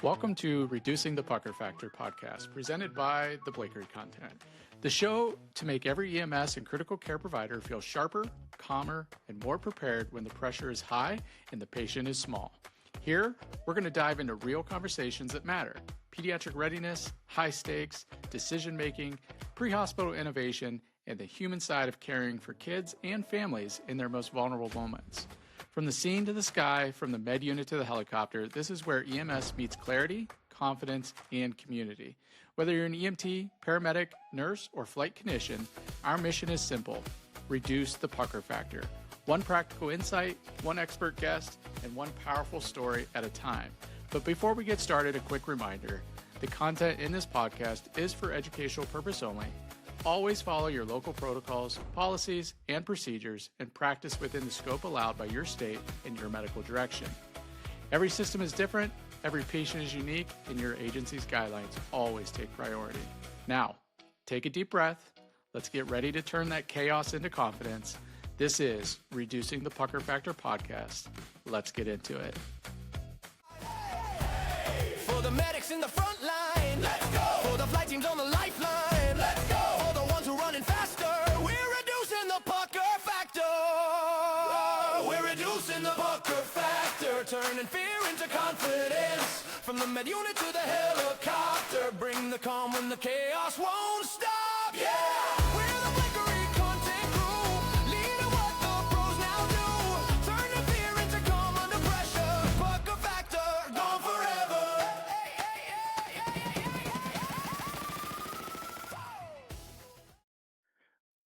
Welcome to Reducing the Pucker Factor podcast, presented by the Blakery Content, the show to make every EMS and critical care provider feel sharper, calmer, and more prepared when the pressure is high and the patient is small. Here, we're going to dive into real conversations that matter: pediatric readiness, high stakes, decision-making, pre-hospital innovation, and the human side of caring for kids and families in their most vulnerable moments. From the scene to the sky, from the med unit to the helicopter, this is where EMS meets clarity, confidence, and community. Whether you're an EMT, paramedic, nurse, or flight clinician, our mission is simple: reduce the pucker factor. One practical insight, one expert guest, and one powerful story at a time. But before we get started, a quick reminder: the content in this podcast is for educational purpose only. Always follow your local protocols, policies, and procedures, and practice within the scope allowed by your state and your medical direction. Every system is different, every patient is unique, and your agency's guidelines always take priority. Now, take a deep breath. Let's get ready to turn that chaos into confidence. This is Reducing the Pucker Factor podcast. Let's get into it. For the medics in the front line, let's go. For the flight teams on the lifeline, let's go. For the ones who are running faster, we're reducing the pucker factor. We're reducing the pucker factor, turning fear into confidence. From the med unit to the helicopter, bring the calm when the chaos won't stop. Yeah, we're the Blakery Content crew, leading what the pros now do. Turning fear into calm under pressure. Pucker factor, gone forever.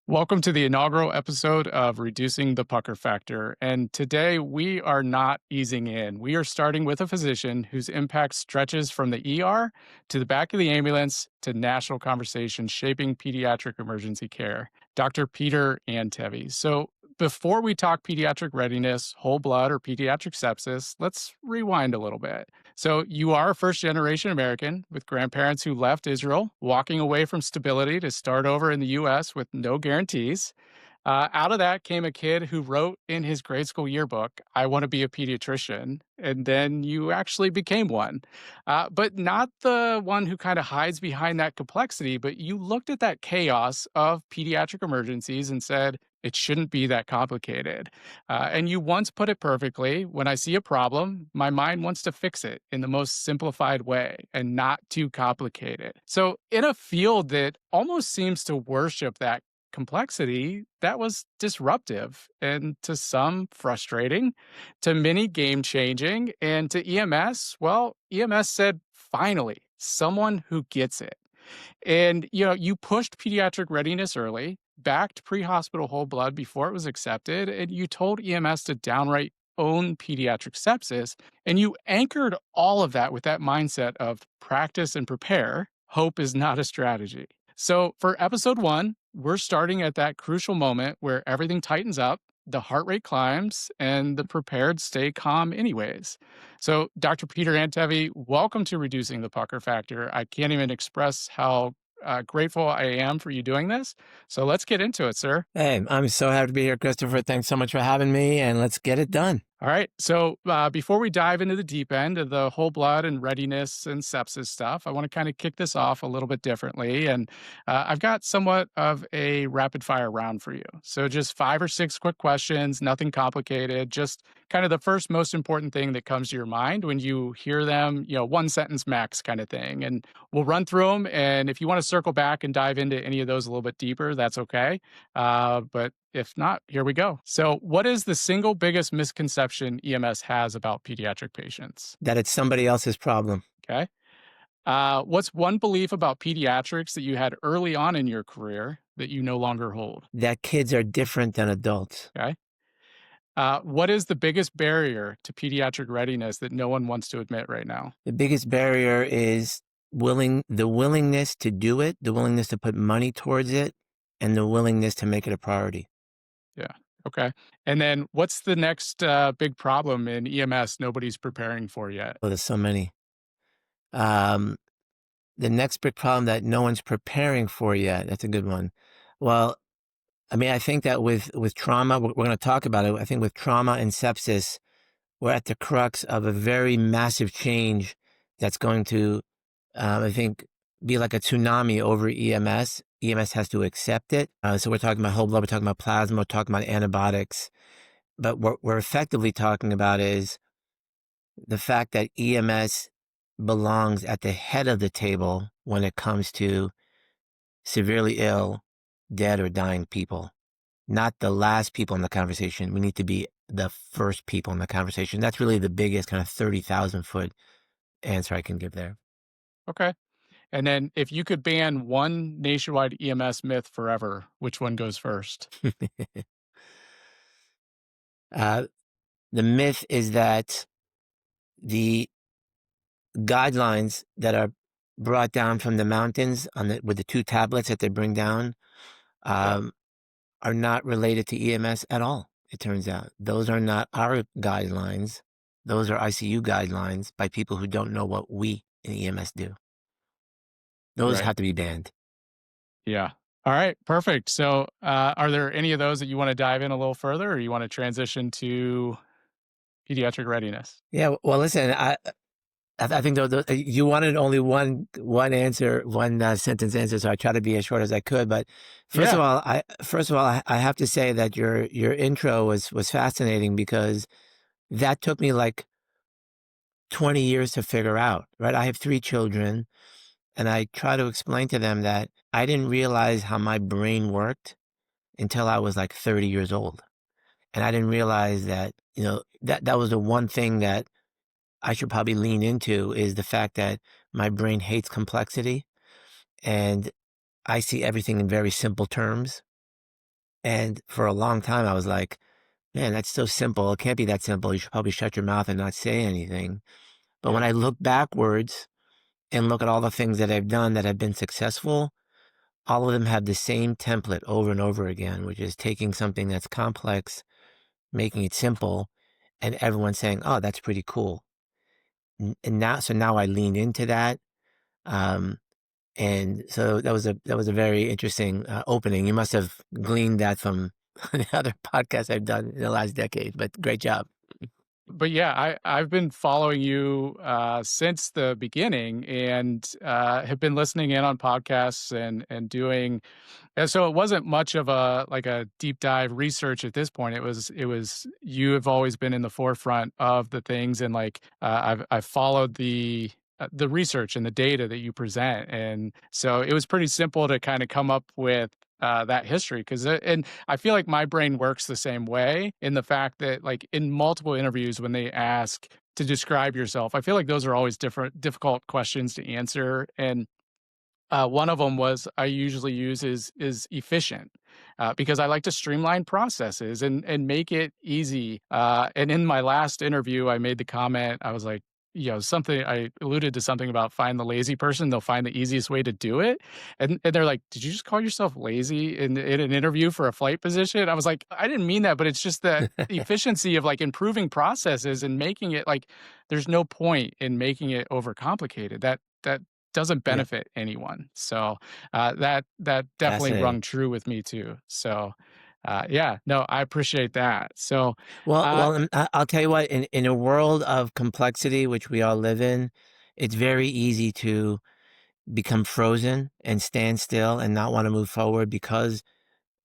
Welcome to the inaugural episode of Reducing the Pucker Factor. And today we are not easing in. We are starting with a physician whose impact stretches from the ER to the back of the ambulance to national conversations shaping pediatric emergency care, Dr. Peter Antevy. So before we talk pediatric readiness, whole blood, or pediatric sepsis, let's rewind a little bit. So you are a first-generation American with grandparents who left Israel, walking away from stability to start over in the U.S. with no guarantees. Out of that came a kid who wrote in his grade school yearbook, "I want to be a pediatrician," and then you actually became one. But not the one who kind of hides behind that complexity, but you looked at that chaos of pediatric emergencies and said, it shouldn't be that complicated. And you once put it perfectly: when I see a problem, my mind wants to fix it in the most simplified way and not too complicated. So in a field that almost seems to worship that complexity, that was disruptive and to some frustrating, to many game-changing, and to EMS, well, EMS said, finally, someone who gets it. And, you pushed pediatric readiness early, backed pre-hospital whole blood before it was accepted, and you told EMS to downright own pediatric sepsis, and you anchored all of that with that mindset of practice and prepare. Hope is not a strategy. So for episode 1, we're starting at that crucial moment where everything tightens up, the heart rate climbs, and the prepared stay calm anyways. So Dr. Peter Antevy, welcome to Reducing the Pucker Factor. I can't even express how grateful I am for you doing this. So let's get into it, sir. Hey, I'm so happy to be here, Christopher. Thanks so much for having me, and let's get it done. All right. So before we dive into the deep end of the whole blood and readiness and sepsis stuff, I want to kind of kick this off a little bit differently. And I've got somewhat of a rapid fire round for you. So just 5 or 6 quick questions, nothing complicated, just kind of the first most important thing that comes to your mind when you hear them, one sentence max kind of thing. And we'll run through them. And if you want to circle back and dive into any of those a little bit deeper, that's okay. But if not, here we go. So what is the single biggest misconception EMS has about pediatric patients? That it's somebody else's problem. Okay. What's one belief about pediatrics that you had early on in your career that you no longer hold? That kids are different than adults. Okay. What is the biggest barrier to pediatric readiness that no one wants to admit right now? The biggest barrier is the willingness to do it, the willingness to put money towards it, and the willingness to make it a priority. Yeah. Okay. And then what's the next big problem in EMS nobody's preparing for yet? Well, there's so many. The next big problem that no one's preparing for yet, that's a good one. Well, I think that with trauma, we're going to talk about it. I think with trauma and sepsis, we're at the crux of a very massive change that's going to, I think, be like a tsunami over EMS. EMS has to accept it. So we're talking about whole blood, we're talking about plasma, we're talking about antibiotics. But what we're effectively talking about is the fact that EMS belongs at the head of the table when it comes to severely ill, dead, or dying people, not the last people in the conversation. We need to be the first people in the conversation. That's really the biggest kind of 30,000-foot answer I can give there. Okay. And then if you could ban one nationwide EMS myth forever, which one goes first? uh, the myth is that the guidelines that are brought down from the mountains with the 2 tablets that they bring down Yeah. um, are not related to EMS at all. It turns out those are not our guidelines. Those are ICU guidelines by people who don't know what we in EMS do. Those Right. have to be banned. Yeah. All right. Perfect. So, are there any of those that you want to dive in a little further, or you want to transition to pediatric readiness? Yeah. Well, listen, I think you wanted only one answer, one sentence answer, so I tried to be as short as I could. But Yeah. first of all, I have to say that your intro was fascinating because that took me like 20 years to figure out. Right? I have 3 children, and I try to explain to them that I didn't realize how my brain worked until I was like 30 years old, and I didn't realize that that was the one thing that I should probably lean into is the fact that my brain hates complexity and I see everything in very simple terms. And for a long time, I was like, man, that's so simple. It can't be that simple. You should probably shut your mouth and not say anything. But when Yeah. I look backwards and look at all the things that I've done that have been successful, all of them have the same template over and over again, which is taking something that's complex, making it simple, and everyone saying, oh, that's pretty cool. So now I lean into that. Um, And so that was a very interesting opening. You must have gleaned that from the other podcasts I've done in the last decade, but great job. But yeah, I've been following you since the beginning, and have been listening in on podcasts and doing. And so it wasn't much of a deep dive research at this point. It was you have always been in the forefront of the things, and I've followed the research and the data that you present, and so it was pretty simple to kind of come up with that history because and I feel like my brain works the same way in the fact that like in multiple interviews when they ask to describe yourself, I feel like those are always difficult questions to answer, and one of them was I usually use is efficient, because I like to streamline processes and make it easy. And in my last interview, I made the comment, I was like, something I alluded to something about find the lazy person, they'll find the easiest way to do it. And they're like, "Did you just call yourself lazy in an interview for a flight position?" I was like, "I didn't mean that, but it's just that efficiency of like improving processes and making it like there's no point in making it overcomplicated. That doesn't Yeah, benefit anyone." So, that definitely rung fascinating. true with me too. So, yeah, no, I appreciate that. So, Well, uh, well, I'll tell you what. In a world of complexity, which we all live in, it's very easy to become frozen and stand still and not want to move forward because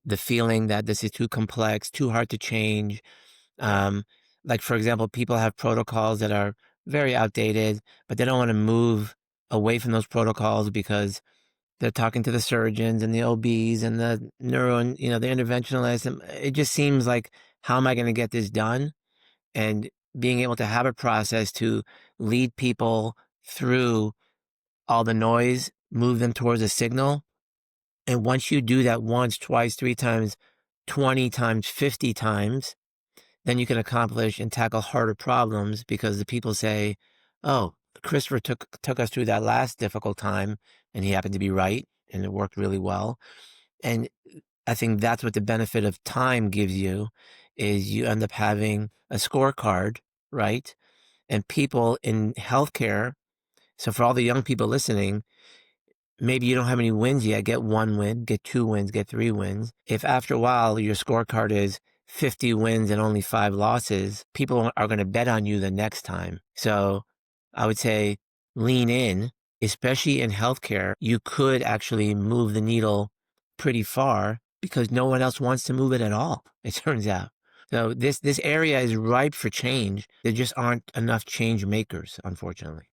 the feeling that this is too complex, too hard to change. Um, like, for example, people have protocols that are very outdated, but they don't want to move away from those protocols because they're talking to the surgeons and the OBs and the neuro and, the interventionalists. And it just seems like, how am I going to get this done? And being able to have a process to lead people through all the noise, move them towards a signal. And once you do that once, twice, 3 times, 20 times, 50 times, then you can accomplish and tackle harder problems because the people say, "Oh, Christopher took us through that last difficult time, and he happened to be right, and it worked really well." And I think that's what the benefit of time gives you, is you end up having a scorecard, right? And people in healthcare. So for all the young people listening, maybe you don't have any wins yet. Get 1 win, get 2 wins, get 3 wins. If after a while your scorecard is 50 wins and only 5 losses, people are going to bet on you the next time. So I would say lean in, especially in healthcare, you could actually move the needle pretty far because no one else wants to move it at all, it turns out. So this area is ripe for change. There just aren't enough change makers, unfortunately.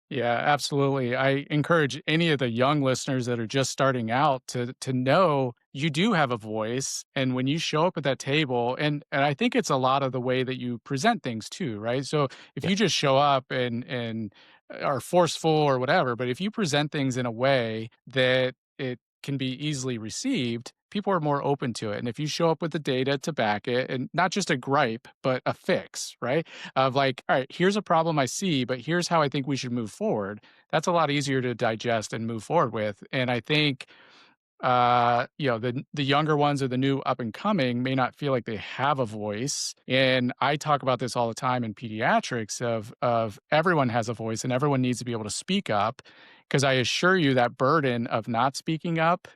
Yeah, absolutely. I encourage any of the young listeners that are just starting out to know you do have a voice, and when you show up at that table, and I think it's a lot of the way that you present things too, right? So if Yeah. you just show up and are forceful or whatever, but if you present things in a way that it can be easily received, people are more open to it. And if you show up with the data to back it, and not just a gripe, but a fix, right? Of like, all right, here's a problem I see, but here's how I think we should move forward. That's a lot easier to digest and move forward with. And I think the younger ones or the new up and coming may not feel like they have a voice. And I talk about this all the time in pediatrics of everyone has a voice and everyone needs to be able to speak up. Because I assure you that burden of not speaking up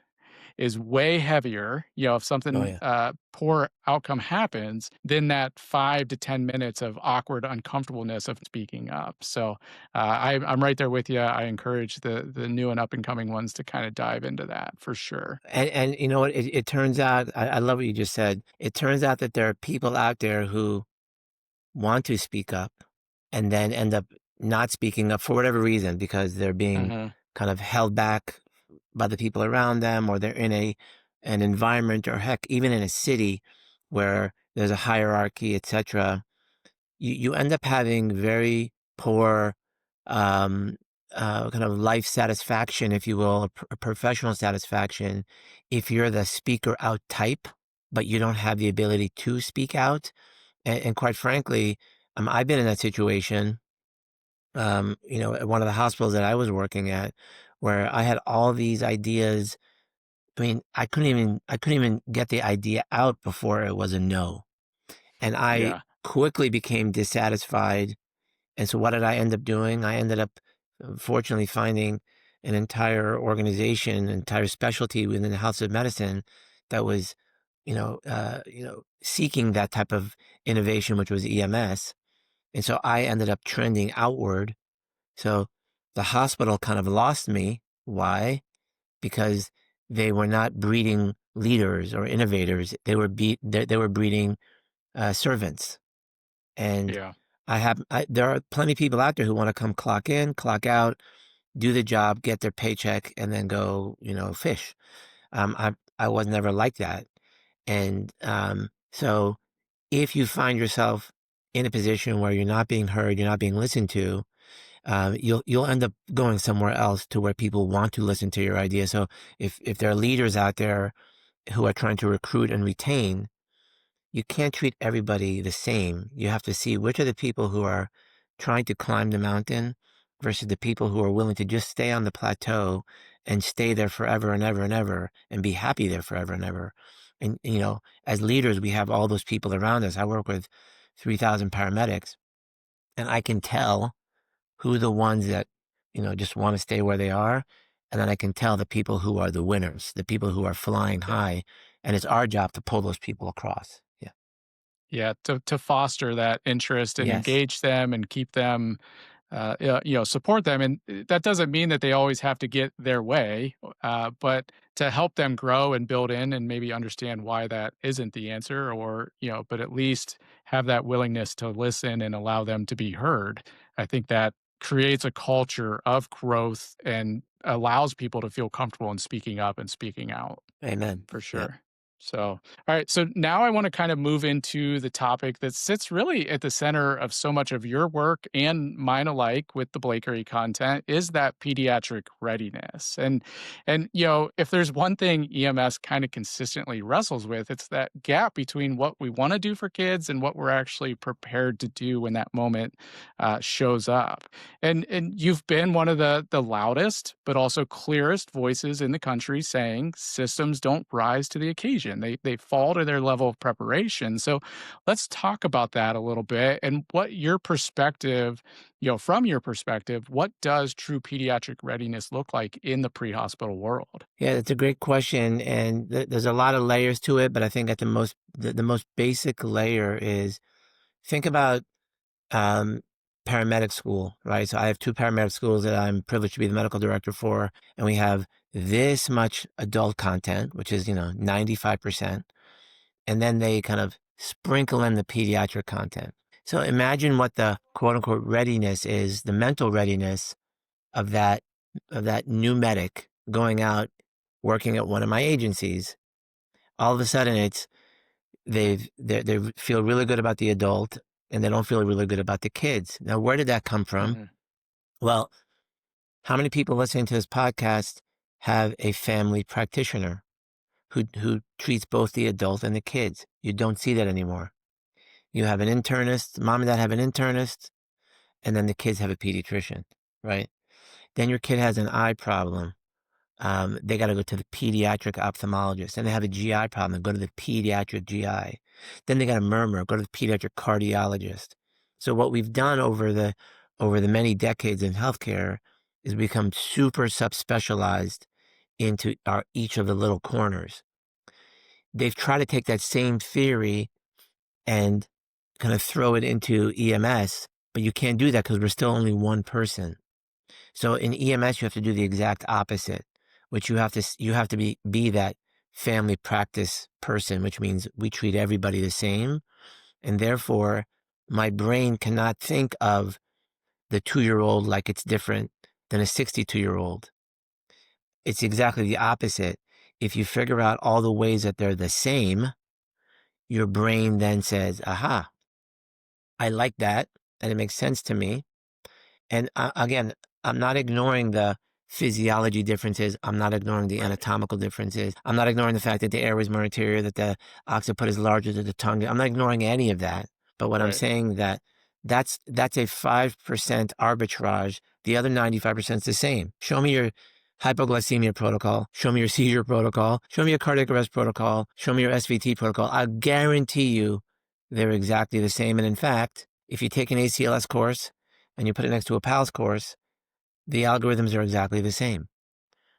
is way heavier, if Oh, something, yeah. poor outcome happens, than that 5 to 10 minutes of awkward uncomfortableness of speaking up. So, I'm right there with you. I encourage the new and up and coming ones to kinda dive into that for sure. And you know what? It turns out, I love what you just said. It turns out that there are people out there who want to speak up and then end up not speaking up for whatever reason because they're being Mhm. kind of held back by the people around them, or they're in an environment, or heck, even in a city where there's a hierarchy, etc. You end up having very poor um, kind of life satisfaction, if you will, a professional satisfaction, if you're the speaker out type, but you don't have the ability to speak out. And quite frankly, I've been in that situation, at one of the hospitals that I was working at, where I had all these ideas. I mean, I couldn't even get the idea out before it was a no. And I Yeah. quickly became dissatisfied. And so what did I end up doing? I ended up, fortunately, finding an entire organization, entire specialty within the House of Medicine that was, seeking that type of innovation, which was EMS. And so I ended up trending outward. So the hospital kind of lost me. Why? Because they were not breeding leaders or innovators. They were breeding servants. And Yeah. there are plenty of people out there who want to come clock in, clock out, do the job, get their paycheck, and then go, fish. I was never like that. And so if you find yourself in a position where you're not being heard, you're not being listened to, you'll end up going somewhere else to where people want to listen to your idea. So if there are leaders out there who are trying to recruit and retain, you can't treat everybody the same. You have to see which are the people who are trying to climb the mountain versus the people who are willing to just stay on the plateau and stay there forever and ever and ever and be happy there forever and ever. And, as leaders, we have all those people around us. I work with 3,000 paramedics, and I can tell who are the ones that, just want to stay where they are. And then I can tell the people who are the winners, the people who are flying Yeah. high. And it's our job to pull those people across. Yeah. Yeah, to foster that interest and Yes. engage them and keep them, support them, and that doesn't mean that they always have to get their way, but to help them grow and build in and maybe understand why that isn't the answer, or but at least have that willingness to listen and allow them to be heard. I think that creates a culture of growth and allows people to feel comfortable in speaking up and speaking out. Amen. For Yep. sure. So, all right. So now I want to kind of move into the topic that sits really at the center of so much of your work and mine alike with the Blakery content is that pediatric readiness. And if there's one thing EMS kind of consistently wrestles with, it's that gap between what we want to do for kids and what we're actually prepared to do when that moment shows up. And you've been one of the loudest, but also clearest voices in the country saying systems don't rise to the occasion. They fall to their level of preparation. So let's talk about that a little bit and what your perspective, from your perspective, what does true pediatric readiness look like in the pre-hospital world? Yeah, that's a great question, and there's a lot of layers to it. But I think at the most basic layer is think about um, paramedic school, right? So I have 2 paramedic schools that I'm privileged to be the medical director for, and we have this much adult content, which is, 95%, and then they kind of sprinkle in the pediatric content. So imagine what the quote unquote readiness is, the mental readiness of that new medic going out working at one of my agencies. All of a sudden they feel really good about the adult and they don't feel really good about the kids. Now, where did that come from? Mhm. Well, how many people listening to this podcast have a family practitioner who treats both the adult and the kids? You don't see that anymore. You have an internist, mom and dad have an internist, and then the kids have a pediatrician, right? Then your kid has an eye problem. They got to go to the pediatric ophthalmologist. And they have a GI problem, go to the pediatric GI. Then they got a murmur, go to the pediatric cardiologist. So what we've done over the many decades in healthcare is become super subspecialized into each of the little corners. They've tried to take that same theory and kind of throw it into EMS, but you can't do that because we're still only one person. So in EMS, you have to do the exact opposite, which you have to be that family practice person, which means we treat everybody the same. And therefore, my brain cannot think of the 2-year-old like it's different than a 62-year-old. It's exactly the opposite. If you figure out all the ways that they're the same, your brain then says, aha, I like that, and it makes sense to me. And again, I'm not ignoring the physiology differences. I'm not ignoring the Right. anatomical differences. I'm not ignoring the fact that the airway is more anterior, that the occiput is larger than the tongue. I'm not ignoring any of that. But what I'm Right. saying that's a 5% arbitrage. The other 95% is the same. Show me your hypoglycemia protocol. Show me your seizure protocol. Show me your cardiac arrest protocol. Show me your SVT protocol. I guarantee you they're exactly the same. And in fact, if you take an ACLS course and you put it next to a PALS course, the algorithms are exactly the same,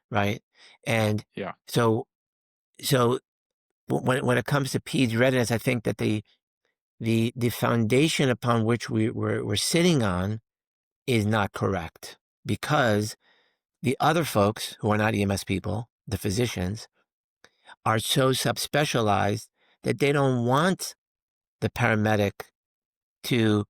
right? And Yeah. so when it comes to peds readiness, I think that the foundation upon which we're sitting on is not correct, because the other folks who are not EMS people, the physicians, are so subspecialized that they don't want the paramedic to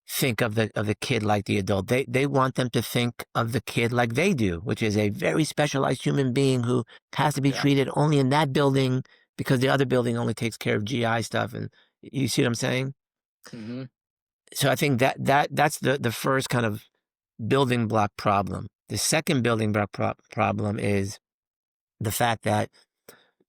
think of the kid like the adult. They want them to think of the kid like they do, which is a very specialized human being who has to be Yeah. treated only in that building because the other building only takes care of GI stuff. And you see what I'm saying? Mhm. So I think that's the first kind of building block problem. The second building block problem is the fact that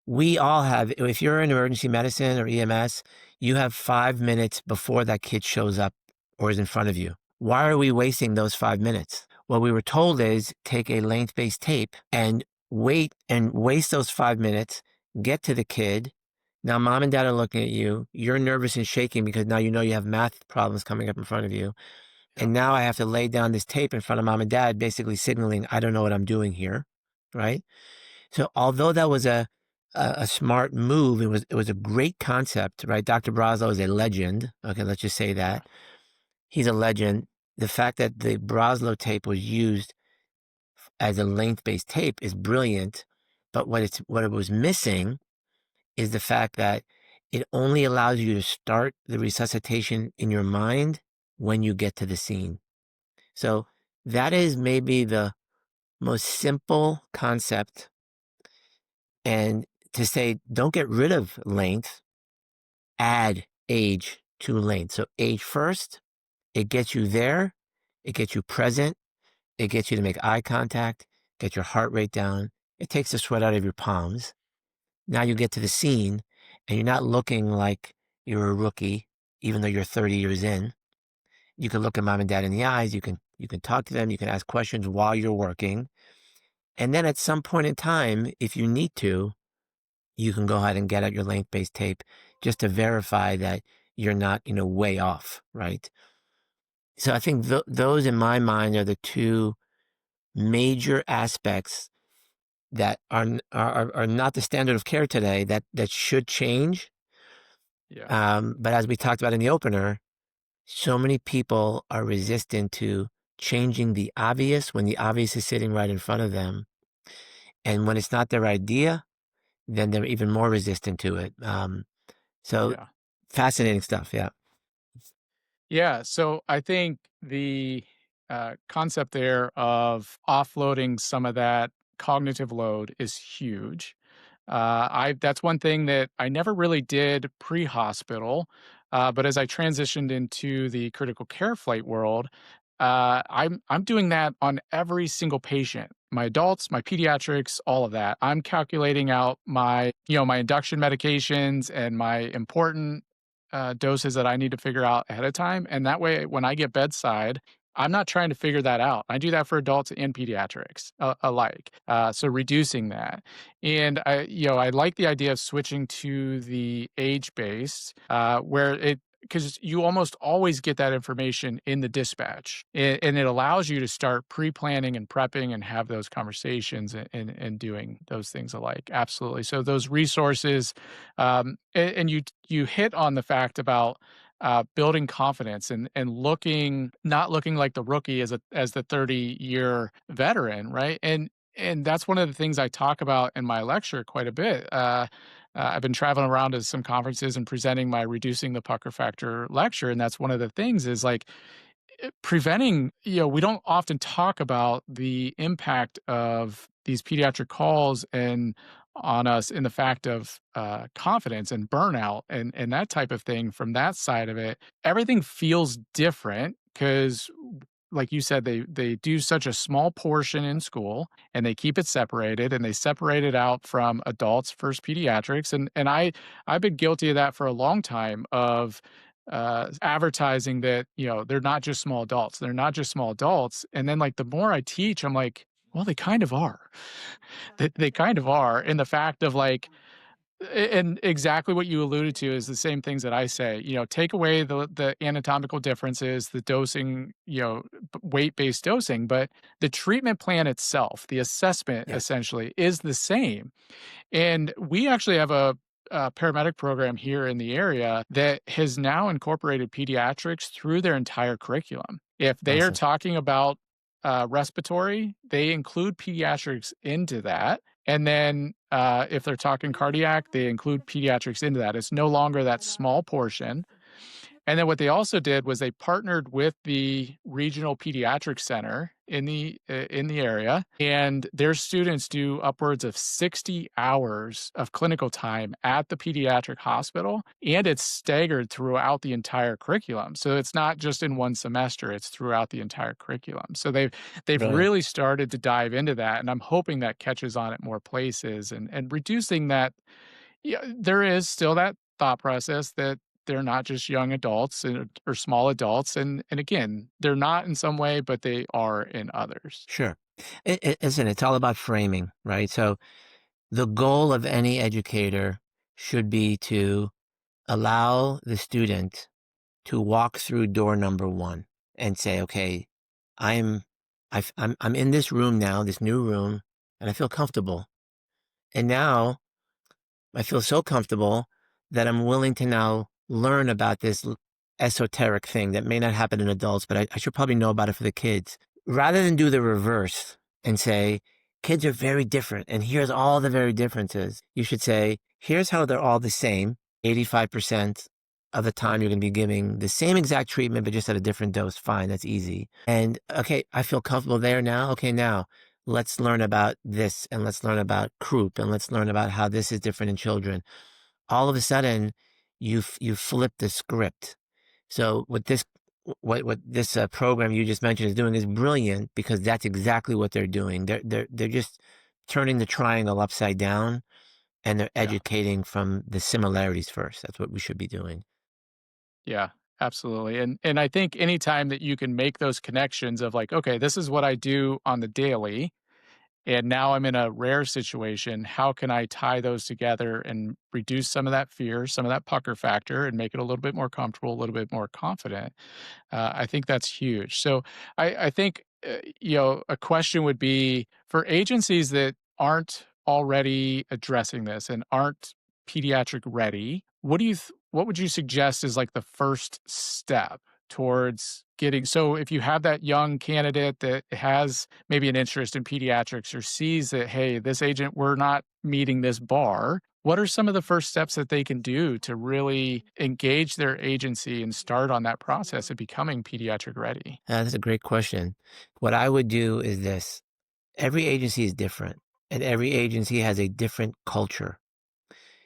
we all have, if you're in emergency medicine or EMS, you have 5 minutes before that kid shows up or is in front of you. Why are we wasting those 5 minutes? What we were told is take a length-based tape and wait and waste those 5 minutes, get to the kid. Now mom and dad are looking at you. You're nervous and shaking because now you know you have math problems coming up in front of you. Yeah. And now I have to lay down this tape in front of mom and dad, basically signaling, I don't know what I'm doing here, right? So although that was a smart move, it was a great concept, right? Dr. Braslow is a legend. Okay, let's just say Yeah. that. He's a legend. The fact that the Braslow tape was used as a length-based tape is brilliant, but what it was missing is the fact that it only allows you to start the resuscitation in your mind when you get to the scene. So that is maybe the most simple concept. And to say, don't get rid of length, add age to length. So age first, it gets you there, it gets you present, it gets you to make eye contact, get your heart rate down, it takes the sweat out of your palms. Now you get to the scene and you're not looking like you're a rookie, even though you're 30 years in. You can look at mom and dad in the eyes, you can talk to them, you can ask questions while you're working. And then at some point in time, if you need to, you can go ahead and get out your length-based tape just to verify that you're not, way off, right? So I think those in my mind are the two major aspects that are not the standard of care today that should change. Yeah. But as we talked about in the opener, So many people are resistant to changing the obvious when the obvious is sitting right in front of them. And when it's not their idea, then they're even more resistant to it. So Yeah. fascinating stuff. Yeah. Yeah, so I think the concept there of offloading some of that cognitive load is huge. I That's one thing that I never really did pre-hospital, but as I transitioned into the critical care flight world, I'm doing that on every single patient. My adults, my pediatrics, all of that. I'm calculating out my induction medications and my important doses that I need to figure out ahead of time. And that way, when I get bedside, I'm not trying to figure that out. I do that for adults and pediatrics alike. So reducing that, and I like the idea of switching to the age based, where it because you almost always get that information in the dispatch, and it allows you to start pre-planning and prepping and have those conversations and doing those things alike. Absolutely. So those resources, and you hit on the fact about building confidence and not looking like the rookie as the 30-year veteran, right? And that's one of the things I talk about in my lecture quite a bit. I've been traveling around to some conferences and presenting my reducing the pucker factor lecture, and that's one of the things is like preventing, we don't often talk about the impact of these pediatric calls and on us in the fact of confidence and burnout and that type of thing from that side of it. Everything feels different because like you said, they do such a small portion in school and they keep it separated and they separate it out from adults first pediatrics. And I've been guilty of that for a long time of advertising that, they're not just small adults. They're not just small adults. And then like the more I teach, I'm like, well, they kind of are. They kind of are. In the fact of like, and exactly what you alluded to is the same things that I say. Take away the anatomical differences, the dosing, weight-based dosing, but the treatment plan itself, the assessment Yes. essentially is the same. And we actually have a paramedic program here in the area that has now incorporated pediatrics through their entire curriculum. If they are Awesome. talking about respiratory, they include pediatrics into that. And then if they're talking cardiac, they include pediatrics into that. It's no longer that small portion. And then what they also did was they partnered with the regional pediatric center in the area, and their students do upwards of 60 hours of clinical time at the pediatric hospital, and it's staggered throughout the entire curriculum. So it's not just in one semester, it's throughout the entire curriculum. So they've Brilliant. really started to dive into that, and I'm hoping that catches on at more places and reducing that. Yeah, there is still that thought process that they're not just young adults or small adults, and again, they're not in some way, but they are in others. Sure. Listen, it's all about framing, right? So the goal of any educator should be to allow the student to walk through door number one and say, okay, I'm, I'm in this room now, this new room, and I feel comfortable. And now I feel so comfortable that I'm willing to now learn about this esoteric thing that may not happen in adults, but I should probably know about it for the kids. Rather than do the reverse and say, kids are very different, and here's all the very differences, you should say, here's how they're all the same. 85% of the time you're going to be giving the same exact treatment, but just at a different dose. Fine, that's easy. And okay, I feel comfortable there now. Okay, now let's learn about this and let's learn about croup and let's learn about how this is different in children. All of a sudden, you flip the script. So what this program you just mentioned is doing is brilliant because that's exactly what they're doing. They're just turning the triangle upside down and they're Yeah. educating from the similarities first. That's what we should be doing. Yeah, absolutely. And I think anytime that you can make those connections of like, okay, this is what I do on the daily, and now I'm in a rare situation, how can I tie those together and reduce some of that fear, some of that pucker factor, and make it a little bit more comfortable, a little bit more confident? I think that's huge. So I think, a question would be for agencies that aren't already addressing this and aren't pediatric ready, what would you suggest is like the first step? towards getting, so if you have that young candidate that has maybe an interest in pediatrics or sees that, hey, this agent, we're not meeting this bar, what are some of the first steps that they can do to really engage their agency and start on that process of becoming pediatric ready? That's a great question. What I would do is this. Every agency is different, and every agency has a different culture.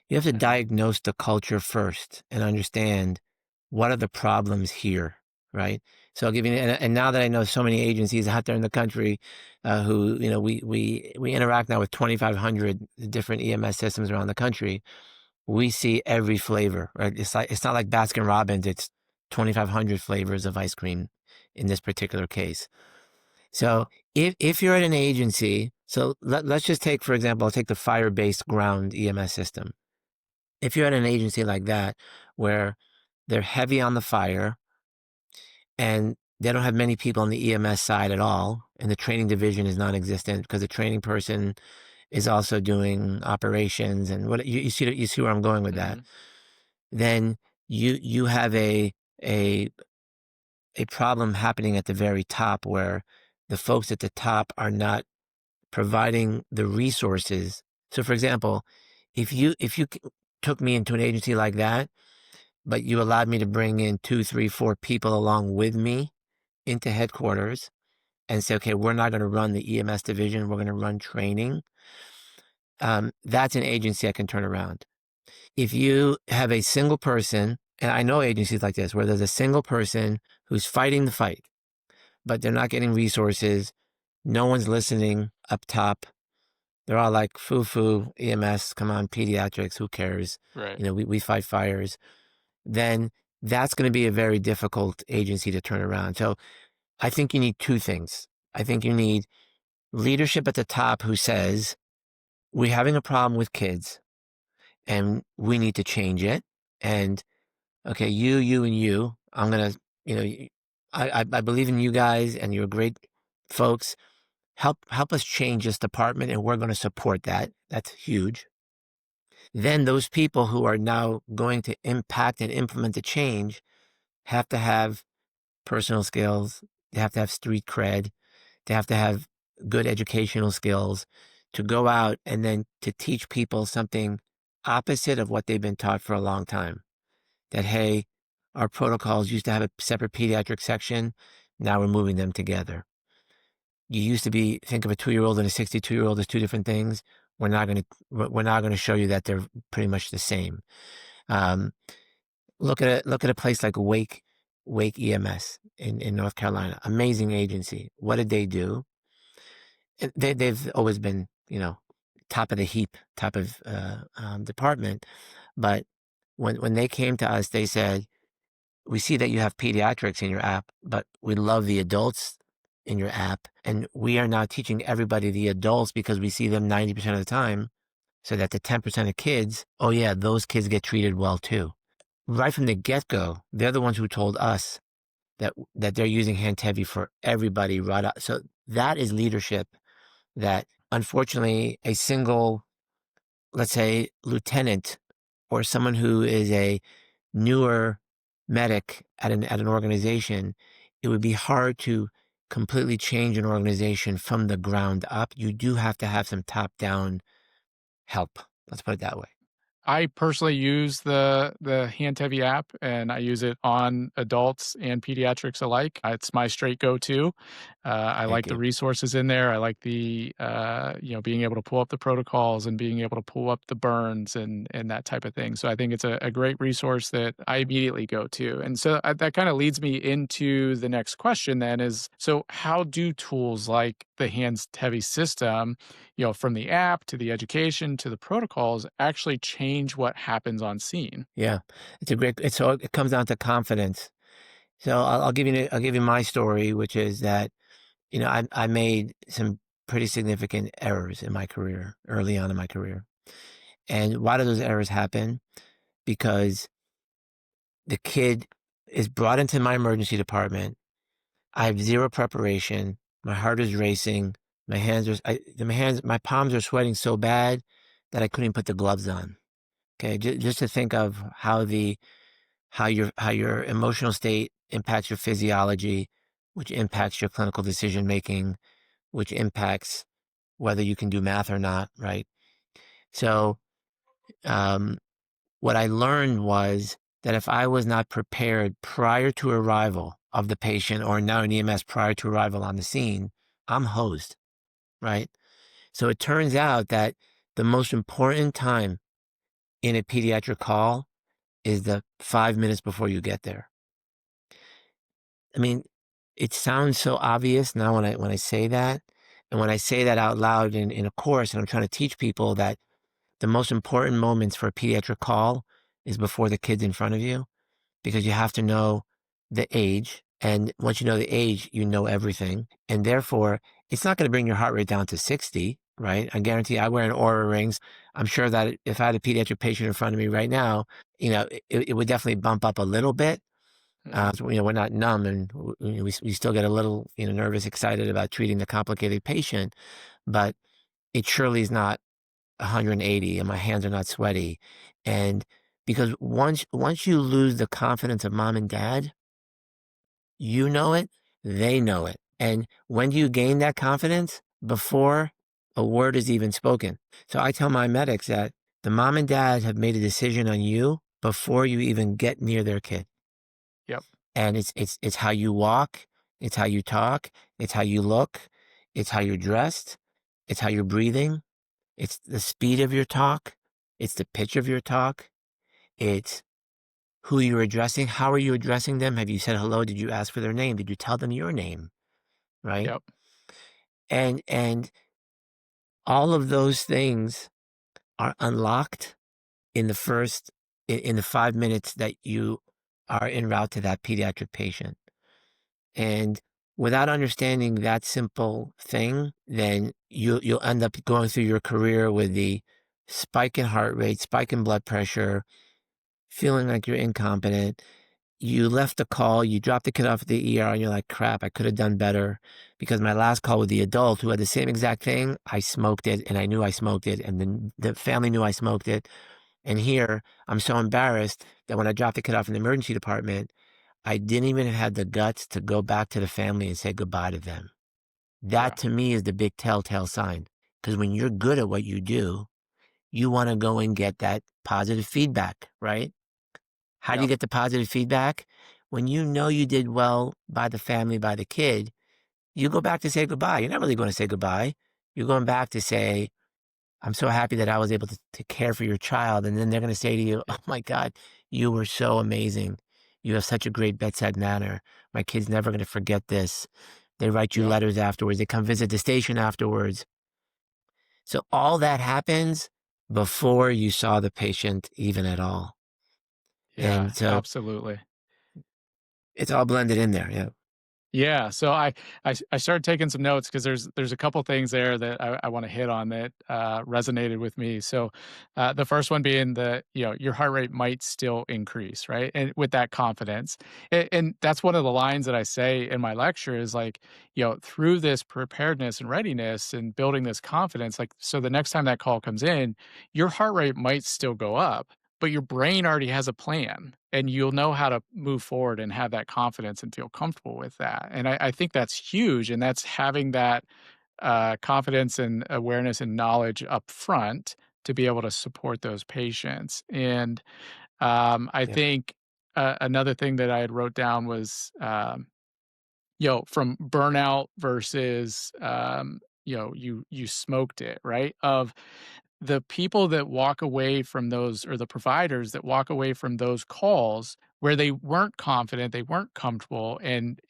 You have to Mhm. diagnose the culture first and understand what are the problems here, right? So I'll give you, and now that I know so many agencies out there in the country, who, we interact now with 2,500 different EMS systems around the country. We see every flavor, right? It's not like Baskin Robbins. It's 2,500 flavors of ice cream in this particular case. So if you're at an agency, so let's just take, for example, I'll take the fire-based ground EMS system. If you're at an agency like that, where they're heavy on the fire and they don't have many people on the EMS side at all, and the training division is non-existent because the training person is also doing operations and what you see where I'm going with that, Mhm. then you have a a problem happening at the very top where the folks at the top are not providing the resources. So for example, if you took me into an agency like that, but you allowed me to bring in two, three, four people along with me into headquarters and say, okay, we're not going to run the EMS division, we're going to run training. That's an agency I can turn around. If you have a single person, and I know agencies like this, where there's a single person who's fighting the fight, but they're not getting resources, no one's listening up top. They're all like, foo foo, EMS, come on, pediatrics, who cares? Right. We fight fires. Then that's going to be a very difficult agency to turn around. So I think you need two things. I think you need leadership at the top who says, we're having a problem with kids and we need to change it. And okay, you, and you, I'm going to, I believe in you guys and you're great folks. Help us change this department and we're going to support that. That's huge. Then those people who are now going to impact and implement the change have to have personal skills. They have to have street cred. They have to have good educational skills to go out and then to teach people something opposite of what they've been taught for a long time. That, hey, our protocols used to have a separate pediatric section. Now we're moving them together. You used to think of a 2-year-old and a 62-year-old as two different things. We're not going to show you that they're pretty much the same. Um, look at a place like Wake EMS in North Carolina. Amazing agency. What did they do? They've always been, top of the heap type of department. But when they came to us, they said, we see that you have pediatrics in your app, but we love the adults in your app. And we are now teaching everybody the adults because we see them 90% of the time. So that the 10% of kids, oh yeah, those kids get treated well too. Right from the get-go, they're the ones who told us that they're using Antevy for everybody right out. So that is leadership that unfortunately a single, let's say, lieutenant or someone who is a newer medic at an organization, it would be hard to completely change an organization from the ground up. You do have to have some top-down help. Let's put it that way. I personally use the Antevy app, and I use it on adults and pediatrics alike. It's my straight go-to. I like Thank the you. resources in there. I like the being able to pull up the protocols and being able to pull up the burns and that type of thing. So I think it's a great resource that I immediately go to. And so that kind of leads me into the next question. Then is, so how do tools like the Antevy system, from the app to the education to the protocols, actually change what happens on scene? Yeah, so it comes down to confidence. So I'll give you my story, which is that, I made some pretty significant errors in my career, early on in my career. And why do those errors happen? Because the kid is brought into my emergency department. I have zero preparation. My heart is racing. My palms are sweating so bad that I couldn't put the gloves on. Okay, just to think of how the how your emotional state impacts your physiology, which impacts your clinical decision making, which impacts whether you can do math or not, right? So, um, what I learned was that if I was not prepared prior to arrival of the patient or now an EMS prior to arrival on the scene, I'm hosed, right? So it turns out that the most important time in a pediatric call is the 5 minutes before you get there. I mean, it sounds so obvious now when I say that, and when I say that out loud in a course, and I'm trying to teach people that the most important moments for a pediatric call is before the kid's in front of you, because you have to know the age. And once you know the age, you know everything. And therefore, it's not going to bring your heart rate down to 60, right? I guarantee I wear an Aura rings. I'm sure that if I had a pediatric patient in front of me right now, it would definitely bump up a little bit. Mhm. So, we're not numb and we still get a little, nervous, excited about treating the complicated patient, but it surely is not 180 and my hands are not sweaty. And because once you lose the confidence of mom and dad, you know it, they know it. And when do you gain that confidence? Before a word is even spoken. So I tell my medics that the mom and dad have made a decision on you before you even get near their kid. Yep. And it's how you walk, it's how you talk, it's how you look, it's how you're dressed, it's how you're breathing, it's the speed of your talk, it's the pitch of your talk, it's who you're addressing. How are you addressing them? Have you said hello? Did you ask for their name? Did you tell them your name? Right? Yep. And all of those things are unlocked in the first in the 5 minutes that you are en route to that pediatric patient. And without understanding that simple thing, then you'll end up going through your career with the spike in heart rate, spike in blood pressure, feeling like you're incompetent. You left the call, you dropped the kid off at the ER, and you're like, crap, I could have done better because my last call with the adult who had the same exact thing, I smoked it and I knew I smoked it, and then the family knew I smoked it. And here, I'm so embarrassed that when I dropped the kid off in the emergency department, I didn't even have the guts to go back to the family and say goodbye to them. That Yeah. to me is the big telltale sign. Because when you're good at what you do, you want to go and get that positive feedback, right? How do you Yep. get the positive feedback? When you know you did well by the family, by the kid, you go back to say goodbye. You're not really going to say goodbye. You're going back to say, I'm so happy that I was able to care for your child. And then they're going to say to you, oh my God, you were so amazing. You have such a great bedside manner. My kid's never going to forget this. They write you Yep. letters afterwards. They come visit the station afterwards. So all that happens before you saw the patient even at all. Yeah. And so Absolutely. it's all blended in there. Yeah. Yeah, so I started taking some notes because there's a couple things there that I want to hit on that resonated with me. So the first one being that your heart rate might still increase, right? And with that confidence, and that's one of the lines that I say in my lecture is like, through this preparedness and readiness and building this confidence, like so the next time that call comes in, your heart rate might still go up, but your brain already has a plan and you'll know how to move forward and have that confidence and feel comfortable with that. And I think that's huge. And that's having that confidence and awareness and knowledge up front to be able to support those patients. And I Yep. think another thing that I had wrote down was, from burnout versus, you smoked it, right? Of the people that walk away from those or the providers that walk away from those calls where they weren't confident, they weren't comfortable, and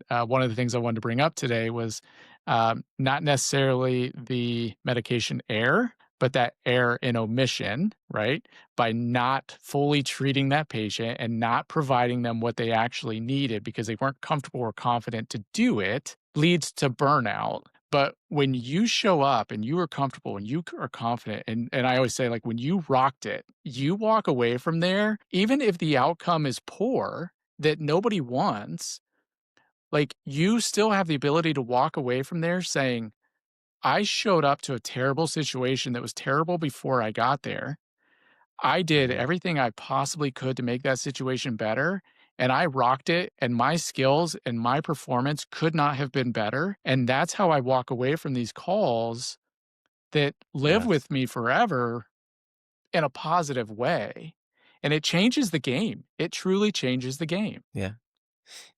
one of the things I wanted to bring up today was not necessarily the medication error, but that error in omission, right? By not fully treating that patient and not providing them what they actually needed because they weren't comfortable or confident to do it leads to burnout. But when you show up and you are comfortable and you are confident, and I always say, like, when you rocked it, you walk away from there, even if the outcome is poor that nobody wants, like, you still have the ability to walk away from there saying, I showed up to a terrible situation that was terrible before I got there. I did Mhm. everything I possibly could to make that situation better, and I rocked it, and my skills and my performance could not have been better, and that's how I walk away from these calls that live Yes. with me forever in a positive way, and it changes the game. It truly changes the game. Yeah.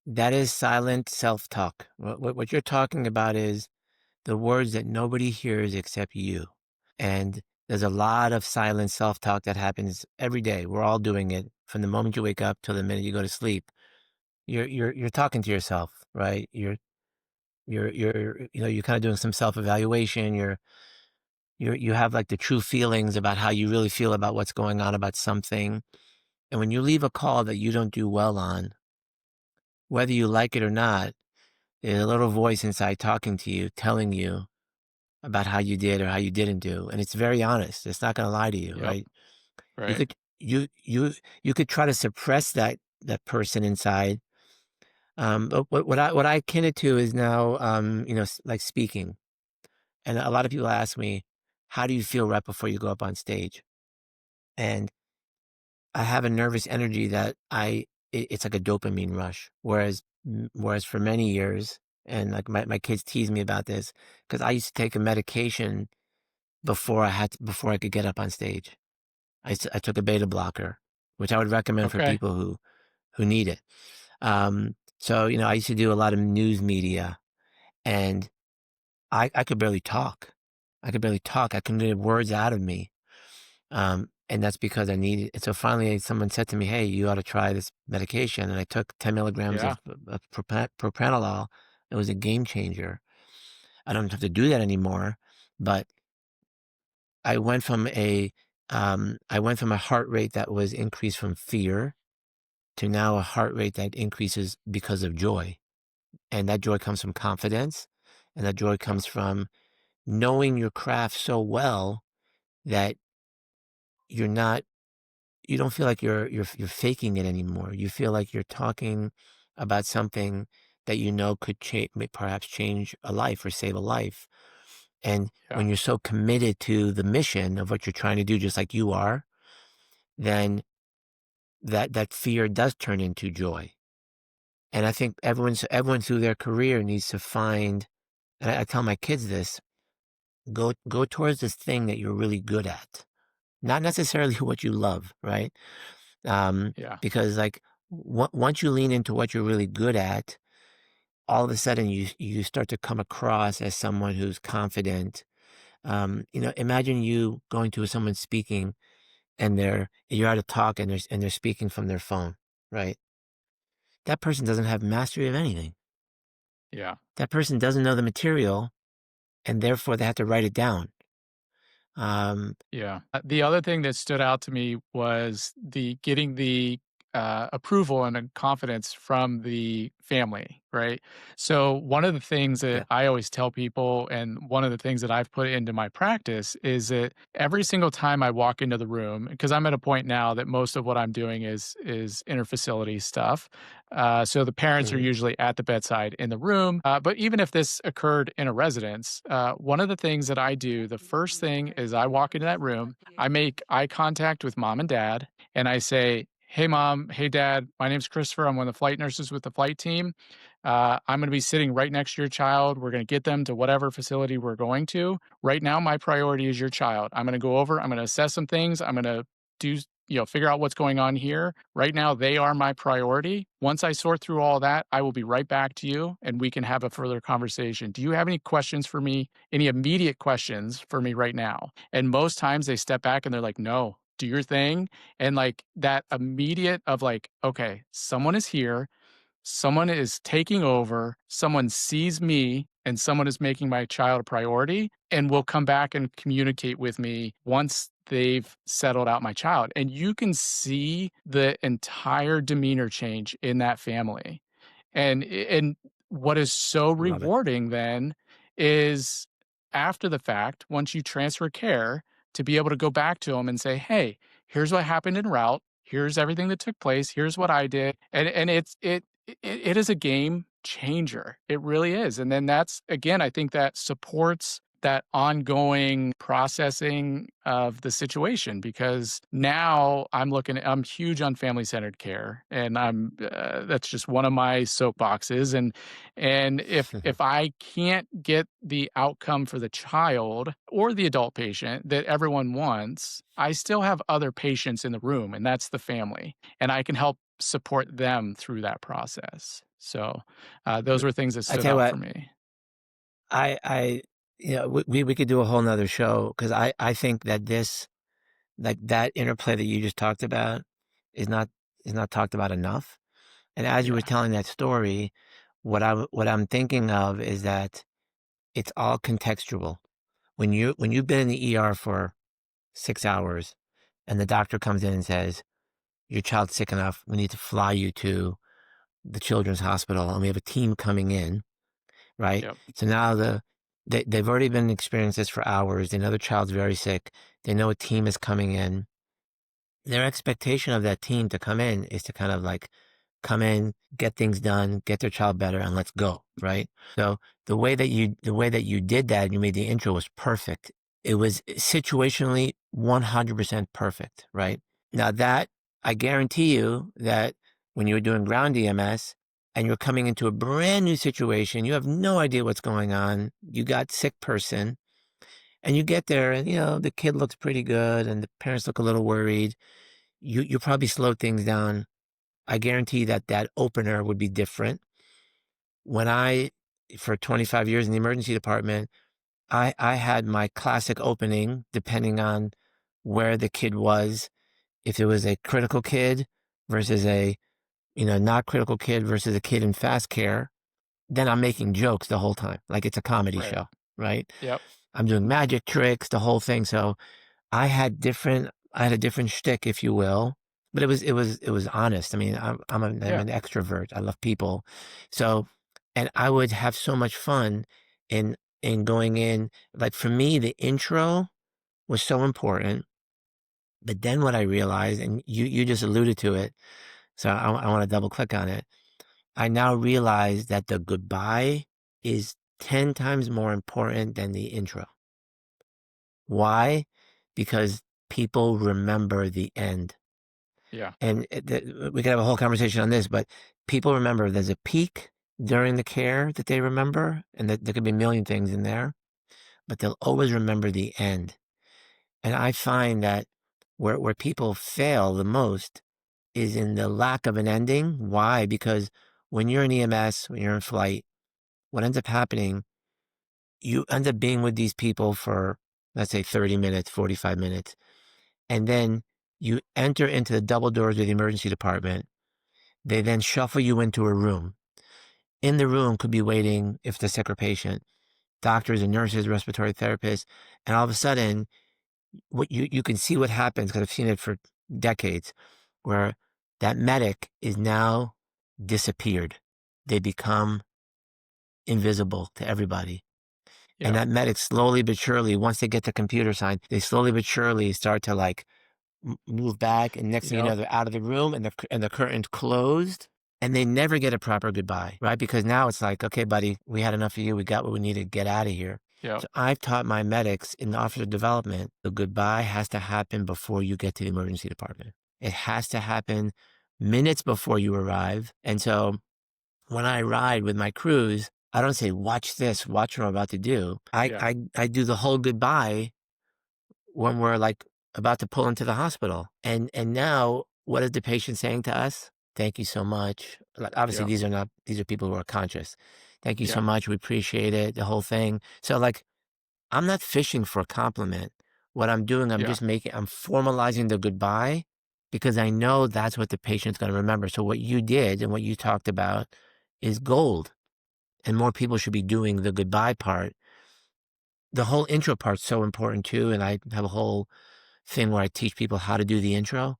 That is silent self-talk. What you're talking about is the words that nobody hears except you. And there's a lot of silent self-talk that happens every day. We're all doing it from the moment you wake up till the minute you go to sleep. You're talking to yourself, right? You're kind of doing some self-evaluation. You have like the true feelings about how you really feel about what's going on about something. And when you leave a call that you don't do well on, whether you like it or not, there's a little voice inside talking to you, telling you about how you did or how you didn't do, and it's very honest. It's not gonna lie to you, Yep, right? You right. could you could try to suppress that person inside. But what I akin it to is now, like speaking. And a lot of people ask me, "How do you feel right before you go up on stage?" And I have a nervous energy that it's like a dopamine rush. Whereas for many years, and like my kids tease me about this, because I used to take a medication before I could get up on stage. I took a beta blocker, which I would recommend for Okay. people who need it. So, I used to do a lot of news media, and I could barely talk. I could barely talk. I couldn't get words out of me. And that's because I needed it. So finally, someone said to me, "Hey, you ought to try this medication." And I took 10 milligrams Yeah. of propranolol. It was a game changer. I don't have to do that anymore, but I went from a heart rate that was increased from fear to now a heart rate that increases because of joy. And that joy comes from confidence. And that joy Yeah. comes from knowing your craft so well that you're not you don't feel like you're faking it anymore. You feel like you're talking about something that you know could perhaps change a life or save a life. And Yeah. when you're so committed to the mission of what you're trying to do, just like you are, then that fear does turn into joy. And I think everyone through their career needs to find, and I tell my kids this, go towards this thing that you're really good at, not necessarily what you love, right? Yeah. Because like once you lean into what you're really good at, all of a sudden you start to come across as someone who's confident. Imagine you going to someone speaking and you're at a talk and they're speaking from their phone, right? That person doesn't have mastery of anything. Yeah. That person doesn't know the material, and therefore they have to write it down. Um, Yeah. The other thing that stood out to me was the getting the approval and confidence from the family, right? So, one of the things that yeah. I always tell people, and one of the things that I've put into my practice, is that every single time I walk into the room, because I'm at a point now that most of what I'm doing is interfacility stuff. So the parents are Mhm. usually at the bedside in the room. But even if this occurred in a residence, one of the things that I do, the first thing is I walk into that room, I make eye contact with mom and dad, and I say, "Hey, mom. Hey, dad. My name's Christopher. I'm one of the flight nurses with the flight team. I'm going to be sitting right next to your child. We're going to get them to whatever facility we're going to. Right now, my priority is your child. I'm going to go over, I'm going to assess some things. I'm going to do figure out what's going on here. Right now, they are my priority. Once I sort through all that, I will be right back to you and we can have a further conversation. Do you have any questions for me? Any immediate questions for me right now?" And most times they step back and they're like, "No, do your thing." And like that immediate of like, okay, someone is here, someone is taking over, someone sees me, and someone is making my child a priority and will come back and communicate with me once they've settled out my child. And you can see the entire demeanor change in that family. And what is so Love it. rewarding then is after the fact, once you transfer care, to be able to go back to them and say, "Hey, here's what happened en route. Here's everything that took place. Here's what I did." And it is a game changer. It really is. And then that's again, I think that supports that ongoing processing of the situation because now I'm huge on family-centered care, and that's just one of my soapboxes, and if I can't get the outcome for the child or the adult patient that everyone wants, I still have other patients in the room, and that's the family, and I can help support them through that process. So, those were things that I stood tell you out what, for me. I we could do a whole nother show because I think that this like that interplay that you just talked about is not is not talked about enough. And as you were Yeah, telling that story, what I'm thinking of is that it's all contextual. When you've been in the ER for 6 hours and the doctor comes in and says, your child's sick enough, we need to fly you to the children's hospital and we have a team coming in, right? yep, So now they've already been experiencing this for hours. They know the child's very sick. They know a team is coming in. Their expectation of that team to come in is to kind of like come in, get things done, get their child better, and let's go, right? So the way that you did that, and you made the intro was perfect. It was situationally 100% perfect, right? Now that I guarantee you that when you were doing ground EMS and you're coming into a brand new situation, you have no idea what's going on. You got sick person and you get there and, the kid looks pretty good and the parents look a little worried. You probably slow things down. I guarantee that that opener would be different. When for 25 years in the emergency department, I had my classic opening depending on where the kid was. If it was a critical kid versus a, not critical kid versus a kid in fast care, then I'm making jokes the whole time. Like it's a comedy right. show, right? Yep, I'm doing magic tricks, the whole thing. So I had a different shtick, if you will, but it was honest. I mean, I'm yeah, an extrovert. I love people. So, and I would have so much fun in going in. Like for me, the intro was so important. But then what I realized, and you just alluded to it, so I want to double click on it. I now realize that the goodbye is 10 times more important than the intro. Why? Because people remember the end. yeah, And we could have a whole conversation on this, but people remember there's a peak during the care that they remember, and that there could be a million things in there, but they'll always remember the end. And I find that where people fail the most is in the lack of an ending. Why? Because when you're in EMS, when you're in flight, what ends up happening, you end up being with these people for, let's say, 30 minutes, 45 minutes, and then you enter into the double doors of the emergency department. They then shuffle you into a room. In the room could be waiting, if the sicker patient, doctors and nurses, respiratory therapists, and all of a sudden, what you can see what happens because I've seen it for decades, where that medic is now disappeared. They become invisible to everybody. And yeah, that medic slowly but surely, once they get the computer sign, they slowly but surely start to like move back, and next thing you yep, know, they're out of the room, and the curtain's closed, and they never get a proper goodbye, right? Because now it's like, okay, buddy, we had enough of you. We got what we needed. Get out of here. yep, So I've taught my medics in the officer development, the goodbye has to happen before you get to the emergency department. It has to happen minutes before you arrive. And so when I ride with my crews, I don't say, watch this, watch what I'm about to do. yeah, I do the whole goodbye when we're like about to pull into the hospital. And now what is the patient saying to us? Thank you so much. Like obviously yep, these are people who are conscious. Thank you so yeah, much. We appreciate it. The whole thing. So like I'm not fishing for a compliment. What I'm doing, yeah, I'm formalizing the goodbye because I know that's what the patient's going to remember. So what you did and what you talked about is gold, and more people should be doing the goodbye part. The whole intro part's so important too. And I have a whole thing where I teach people how to do the intro,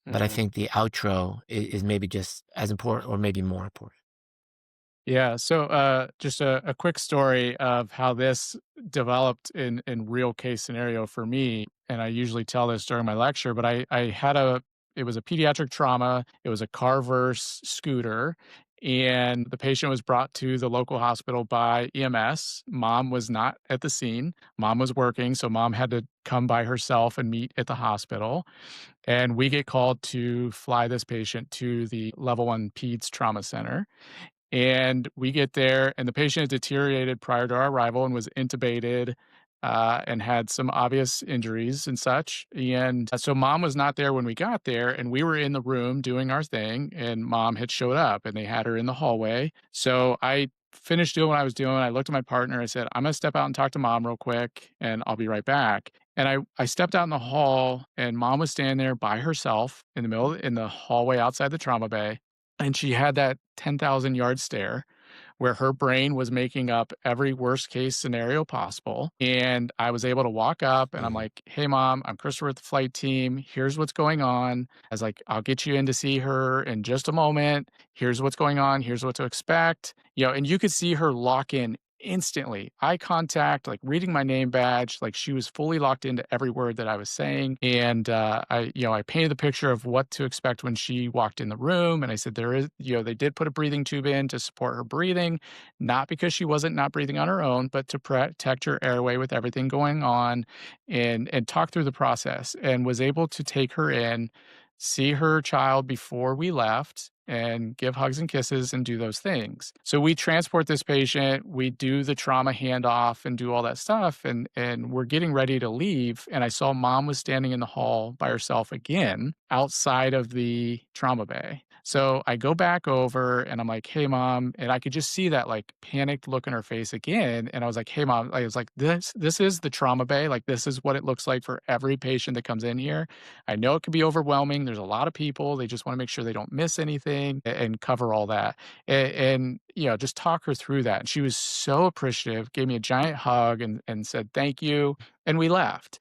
but I mhm. think the outro is maybe just as important or maybe more important. Yeah, so, just a quick story of how this developed in real case scenario for me, and I usually tell this during my lecture, but it was a pediatric trauma, it was a car verse scooter, and the patient was brought to the local hospital by EMS. Mom was not at the scene. Mom was working, so mom had to come by herself and meet at the hospital. And we get called to fly this patient to the level 1 peds trauma center. And we get there, and the patient had deteriorated prior to our arrival and was intubated, and had some obvious injuries and such. And so mom was not there when we got there, and we were in the room doing our thing, and mom had showed up, and they had her in the hallway. So I finished doing what I was doing. I looked at my partner. I said, "I'm gonna step out and talk to mom real quick, and I'll be right back." And I stepped out in the hall, and mom was standing there by herself in the hallway outside the trauma bay, and she had that 10,000-yard stare where her brain was making up every worst case scenario possible. And I was able to walk up and I'm Mhm. like, "Hey, mom, I'm Christopher with the flight team. Here's what's going on." I was like, "I'll get you in to see her in just a moment. Here's what's going on. Here's what to expect." And you could see her lock in instantly, eye contact, like reading my name badge, like she was fully locked into every word that I was saying. And I painted the picture of what to expect when she walked in the room. And I said, they did put a breathing tube in to support her breathing, not because she wasn't not breathing on her own, but to protect her airway with everything going on, and talk through the process, and was able to take her in, see her child before we left, and give hugs and kisses and do those things. So we transport this patient, we do the trauma handoff and do all that stuff, and we're getting ready to leave, and I saw mom was standing in the hall by herself again outside of the trauma bay. So I go back over and I'm like, "Hey, mom," and I could just see that like panicked look in her face again. And I was like, "Hey, mom," I was like, this is the trauma bay. Like, this is what it looks like for every patient that comes in here. I know it can be overwhelming. There's a lot of people. They just want to make sure they don't miss anything and cover all that. And just talk her through that. And she was so appreciative, gave me a giant hug and said, "Thank you." And we left.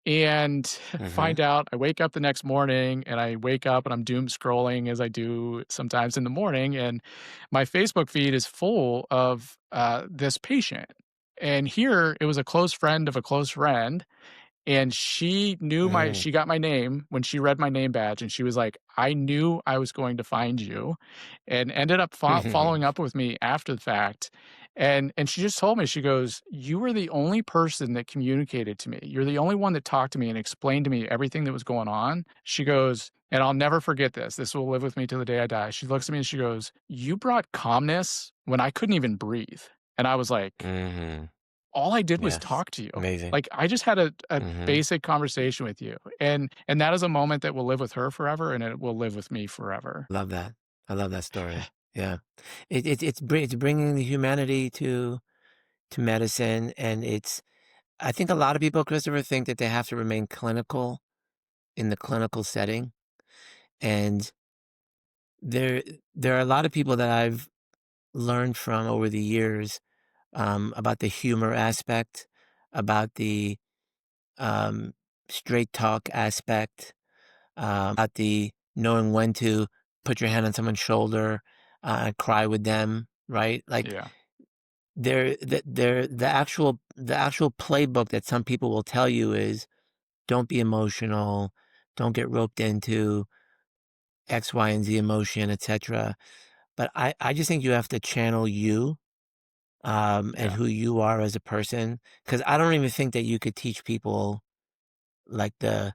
And Mhm. find out, I wake up the next morning and I wake up and I'm doom scrolling as I do sometimes in the morning. And my Facebook feed is full of this patient. And here it was a close friend of a close friend, and Mm. she got my name when she read my name badge, and she was like, "I knew I was going to find you," and ended up following up with me after the fact. And she just told me, she goes, "You were the only person that communicated to me. You're the only one that talked to me and explained to me everything that was going on." She goes, and I'll never forget this. This will live with me till the day I die. She looks at me and she goes, "You brought calmness when I couldn't even breathe." And I was like, Mhm. all I did was Yes. talk to you. Amazing. Like, I just had a Mhm. basic conversation with you, and that is a moment that will live with her forever, and it will live with me forever. Love that. I love that story. Yeah. It's bringing the humanity to medicine, and it's I think a lot of people, Christopher, think that they have to remain clinical in the clinical setting, and there there are a lot of people that I've learned from over the years, about the humor aspect, about the, um, straight talk aspect, about the knowing when to put your hand on someone's shoulder, cry with them, right? Like, Yeah, the actual playbook that some people will tell you is, "Don't be emotional, don't get roped into X, Y, and Z emotion, etcetera." But I just think you have to channel you, and yeah, who you are as a person, because I don't even think that you could teach people, like, the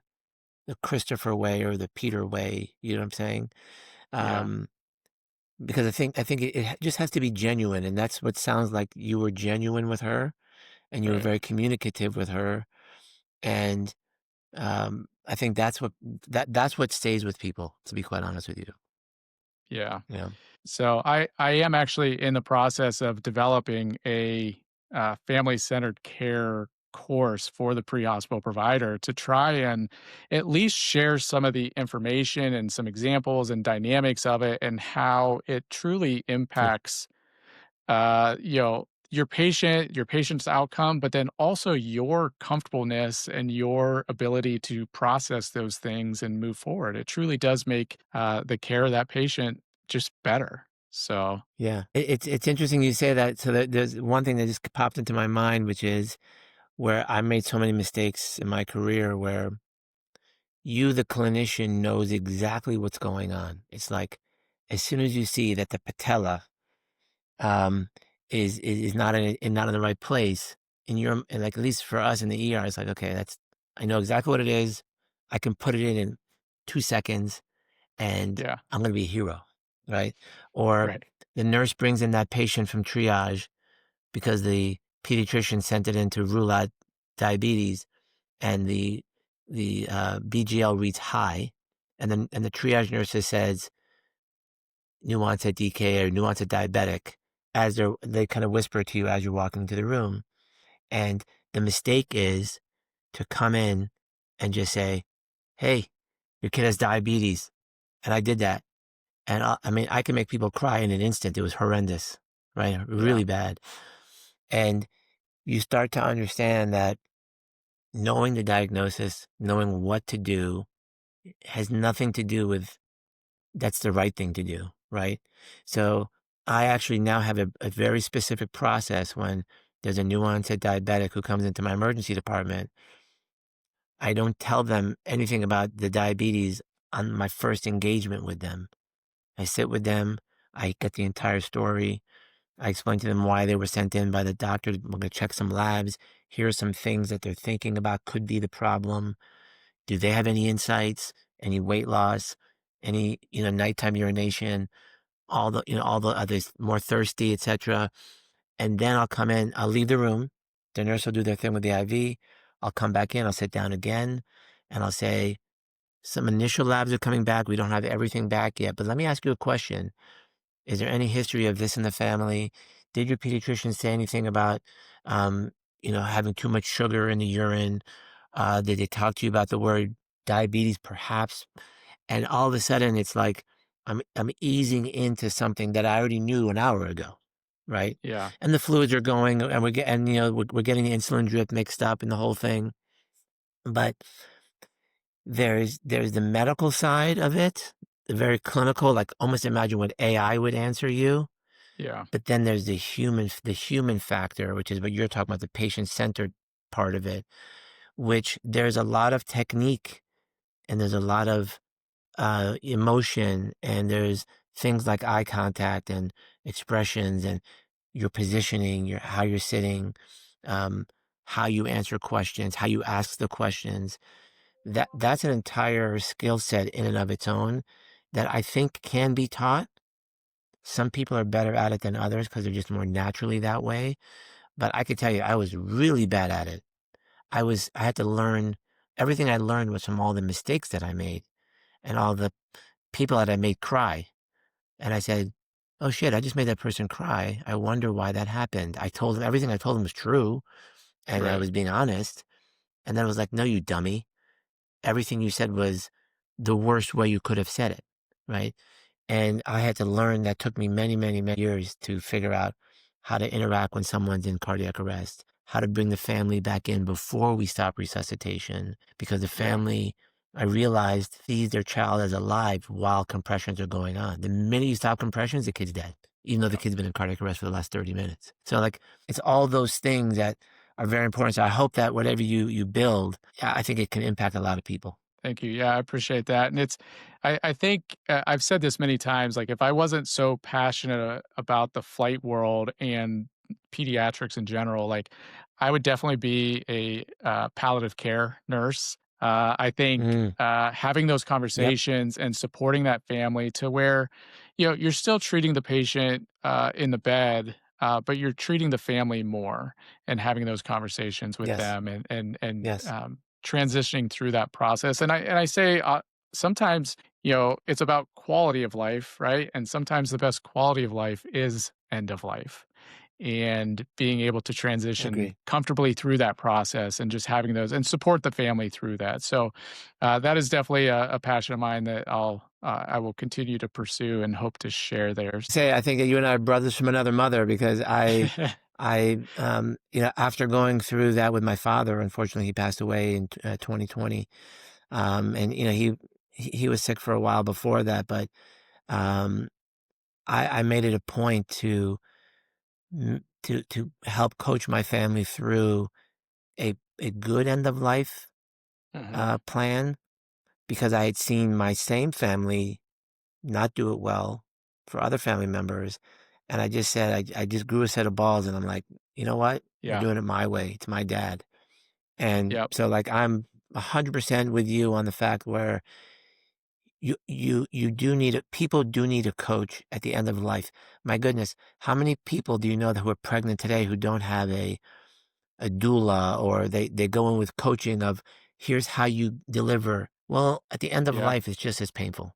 Christopher way or the Peter way, you know what I'm saying? yeah, Um, because I think it just has to be genuine, and that's what sounds like you were genuine with her, and you were right, very communicative with her, and, I think that's what stays with people, to be quite honest with you. yeah. Yeah. So I am actually in the process of developing a family-centered care course for the pre-hospital provider to try and at least share some of the information and some examples and dynamics of it and how it truly Good. impacts your patient's outcome, but then also your comfortableness and your ability to process those things and move forward. It truly does make the care of that patient just better. So, Yeah. It's interesting you say that, so that there's one thing that just popped into my mind, which is where I made so many mistakes in my career where you, the clinician, knows exactly what's going on. It's like as soon as you see that the patella um, is not not in the right place, and like at least for us in the ER, it's like, okay, that's I know exactly what it is. I can put it in 2 seconds, and Yeah. I'm gonna be a hero, right? Or Right. the nurse brings in that patient from triage because the pediatrician sent it in to rule out diabetes, and the BGL reads high, and the triage nurse says nuance at DK or nuance at diabetic as they kind of whisper to you as you're walking into the room. And the mistake is to come in and just say, "Hey, your kid has diabetes." And I did that. And I mean, I can make people cry in an instant. It was horrendous, right? Yeah. Really bad. And you start to understand that knowing the diagnosis, knowing what to do has nothing to do with that's the right thing to do, right? So I actually now have a very specific process when there's a new onset diabetic who comes into my emergency department. I don't tell them anything about the diabetes on my first engagement with them. I sit with them, I get the entire story. I explain to them why they were sent in by the doctor. We're going to check some labs. Here are some things that they're thinking about could be the problem. Do they have any insights, any weight loss, any, nighttime urination? All the others more thirsty, etc. And then I'll come in, I'll leave the room. The nurse will do their thing with the IV. I'll come back in, I'll sit down again, and I'll say, some initial labs are coming back. We don't have everything back yet, but let me ask you a question. Is there any history of this in the family? Did your pediatrician say anything about, um, having too much sugar in the urine? Did they talk to you about the word diabetes, perhaps? And all of a sudden, it's like I'm easing into something that I already knew an hour ago, right? Yeah. And the fluids are going, and we're getting the insulin drip mixed up and the whole thing. But there's the medical side of it, the very clinical, like almost imagine what AI would answer you. Yeah. But then there's the human factor, which is what you're talking about, the patient-centered part of it, which there's a lot of technique and there's a lot of emotion, and there's things like eye contact and expressions and your positioning, how you're sitting, um, how you answer questions, how you ask the questions. That's an entire skill set in and of its own that I think can be taught. Some people are better at it than others because they're just more naturally that way. But I could tell you, I was really bad at it. I had to learn everything I learned was from all the mistakes that I made and all the people that I made cry. And I said, oh shit, I just made that person cry. I wonder why that happened. I told them everything I told them was true and I Right. was being honest. And then it was like, no, you dummy. Everything you said was the worst way you could have said it. Right. And I had to learn that took me many, many, many years to figure out how to interact when someone's in cardiac arrest, how to bring the family back in before we stop resuscitation, because the Yeah. family, I realized, sees their child as alive while compressions are going on. The minute you stop compressions, the kid's dead, even though the Yeah. kid's been in cardiac arrest for the last 30 minutes. So like, it's all those things that are very important. So I hope that whatever you build, I think it can impact a lot of people. Thank you. Yeah, I appreciate that. And I think I've said this many times. Like, if I wasn't so passionate about the flight world and pediatrics in general, like, I would definitely be a palliative care nurse. I think Mm, having those yep. conversations and supporting that family to where, you're still treating the patient in the bed, but you're treating the family more and having those conversations with Yes. them and Yes. transitioning through that process. And I say sometimes it's about quality of life, right? And sometimes the best quality of life is end of life, and being able to I transition agree. comfortably through that process and just having those and support the family through that. So that is definitely a passion of mine that I will continue to pursue and hope to share theirs. Say, I think that you and I are brothers from another mother because after going through that with my father, unfortunately, he passed away in 2020. And he was sick for a while before that, but um, I made it a point to help coach my family through a good end of life Mhm. plan because I had seen my same family not do it well. for other family members. And I just said, I just grew a set of balls and I'm like, you know what? We're Yeah. doing it my way. It's my dad. And Yep. so like I'm 100% with you on the fact where you do need a people do need a coach at the end of life. My goodness, how many people do you know that who are pregnant today who don't have a doula, or they go in with coaching of here's how you deliver. Well, at the end of Yeah. life, it's just as painful.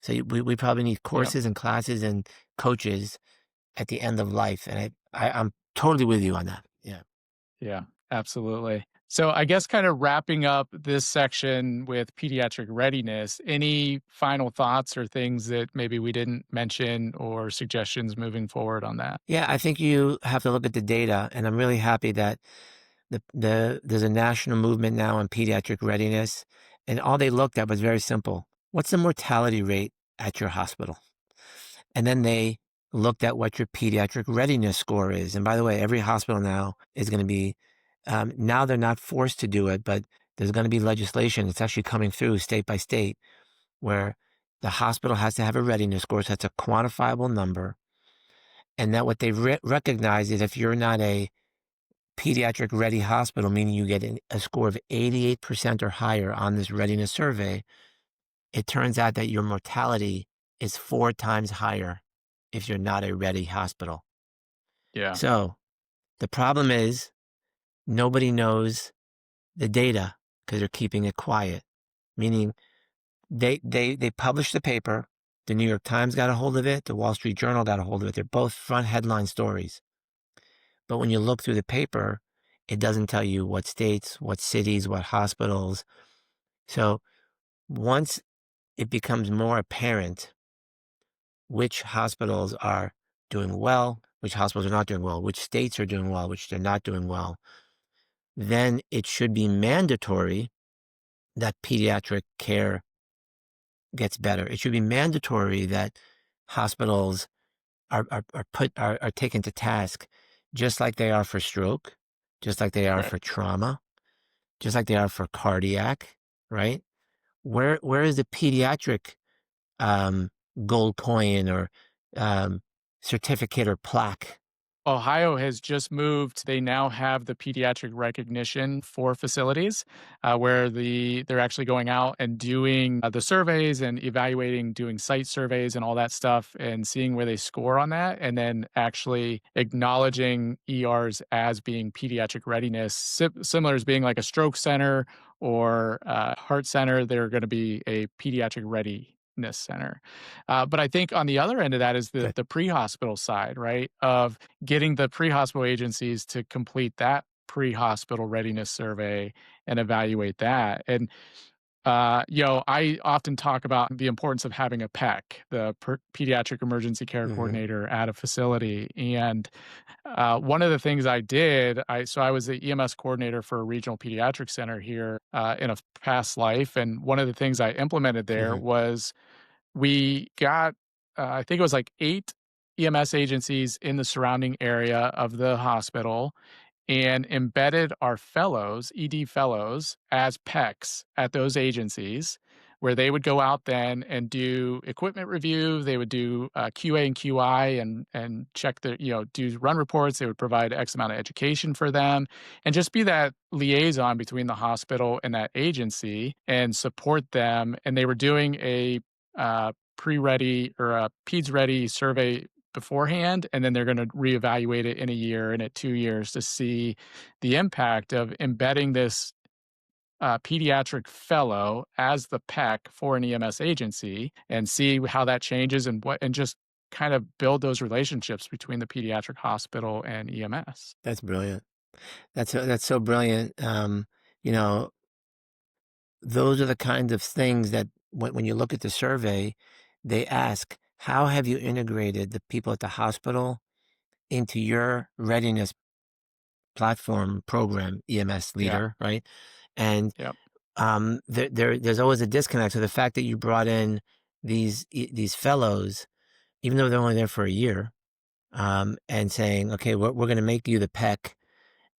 So we probably need Yep. courses and classes and coaches at the end of life. And I'm totally with you on that. Yeah. Yeah, absolutely. So I guess kind of wrapping up this section with pediatric readiness, any final thoughts or things that maybe we didn't mention or suggestions moving forward on that? Yeah, I think you have to look at the data, and I'm really happy that there's a national movement now on pediatric readiness, and all they looked at was very simple. What's the mortality rate at your hospital? And then they looked at what your pediatric readiness score is. And by the way, every hospital now is going to be, now they're not forced to do it, but there's going to be legislation. It's actually coming through state by state where the hospital has to have a readiness score. So that's a quantifiable number. And that what they recognize is if you're not a pediatric ready hospital, meaning you get a score of 88% or higher on this readiness survey, it turns out that your mortality is 4 times higher if you're not a ready hospital. Yeah. So the problem is nobody knows the data because they're keeping it quiet, meaning they published the paper. The New York Times got a hold of it. The Wall Street Journal got a hold of it. They're both front headline stories. But when you look through the paper, it doesn't tell you what states, what cities, what hospitals. So once it becomes more apparent which hospitals are doing well, which hospitals are not doing well, which states are doing well, which they're not doing well, then it should be mandatory that pediatric care gets better. It should be mandatory that hospitals are taken to task just like they are for stroke, just like they are Right. for trauma, just like they are for cardiac, right? Where is the pediatric um, gold coin or um, certificate or plaque? Ohio has just moved. They now have the pediatric recognition for facilities, where they're actually going out and doing the surveys and evaluating, doing site surveys and all that stuff, and seeing where they score on that, and then actually acknowledging ERs as being pediatric readiness, similar as being like a stroke center or heart center. They're going to be a pediatric readiness center. But I think on the other end of that is the Good. the pre-hospital side, right? Of getting the pre-hospital agencies to complete that pre-hospital readiness survey and evaluate that. And I often talk about the importance of having a PEC, the pediatric emergency care Hmm. coordinator at a facility. And one of the things I did, I was the EMS coordinator for a regional pediatric center here in a past life, and one of the things I implemented there Hmm. was we got, I think it was like 8 EMS agencies in the surrounding area of the hospital and embedded our fellows, ED fellows, as PECs at those agencies, where they would go out then and do equipment review. They would do QA and QI and check the, do run reports. They would provide X amount of education for them and just be that liaison between the hospital and that agency and support them. And they were doing a pre-ready or a PEDS ready survey beforehand, and then they're going to reevaluate it in a year and at 2 years to see the impact of embedding this pediatric fellow as the PEC for an EMS agency and see how that changes and just kind of build those relationships between the pediatric hospital and EMS. That's brilliant. That's so brilliant. You know, those are the kinds of things that when you look at the survey, they ask, how have you integrated the people at the hospital into your readiness platform program, EMS Yeah. leader, right? And Yep. there's always a disconnect. So the fact that you brought in these fellows, even though they're only there for a year, and saying, okay, we're going to make you the PEC,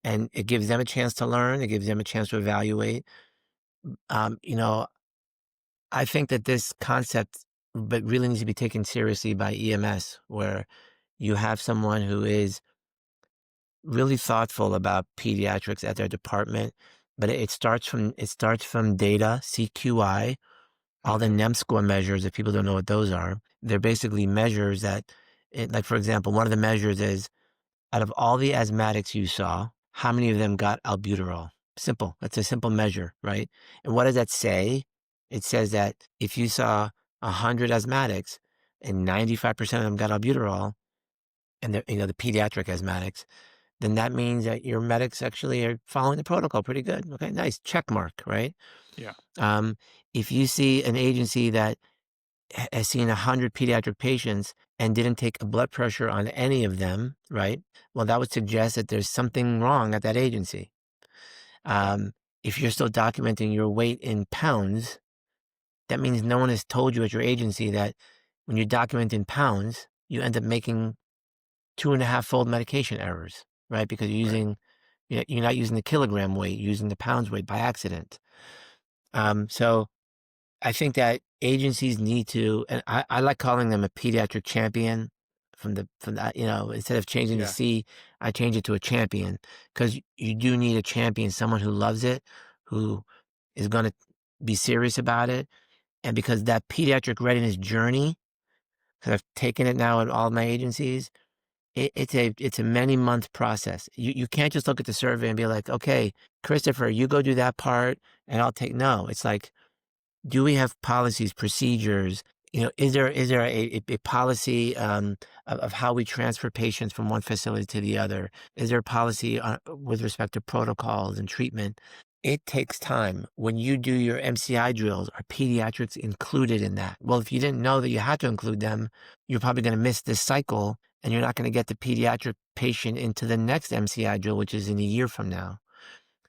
and it gives them a chance to learn, it gives them a chance to evaluate. You know, I think that this concept but really needs to be taken seriously by EMS, where you have someone who is really thoughtful about pediatrics at their department. But it starts from data, CQI, all the Okay. NEM score measures. If people don't know what those are, they're basically measures that, like for example, one of the measures is out of all the asthmatics you saw, how many of them got albuterol? Simple. That's a simple measure, right? And what does that say? It says that if you saw 100 asthmatics and 95% of them got albuterol, and they're, the pediatric asthmatics, then that means that your medics actually are following the protocol pretty good. Okay, nice. Check mark, right? Yeah. Um, if you see an agency that has seen 100 pediatric patients and didn't take a blood pressure on any of them, right? Well, that would suggest that there's something wrong at that agency. Yeah. If you're still documenting your weight in pounds, that means no one has told you at your agency that when you document in pounds, you end up making 2.5-fold medication errors, right? Because Right. you're not using the kilogram weight, you're using the pounds weight by accident. So I think that agencies need to, and I like calling them a pediatric champion from the, instead of changing the Yeah. C, I change it to a champion, because you do need a champion, someone who loves it, who is going to be serious about it. And because that pediatric readiness journey, because I've taken it now at all my agencies, it's a many month process. You can't just look at the survey and be like, okay, Christopher, you go do that part and I'll take, no, it's like, do we have policies, procedures? Is there a policy of how we transfer patients from one facility to the other? Is there a policy with respect to protocols and treatment? It takes time. When you do your MCI drills, are pediatrics included in that? Well, if you didn't know that you had to include them, you're probably going to miss this cycle, and you're not going to get the pediatric patient into the next MCI drill, which is in a year from now.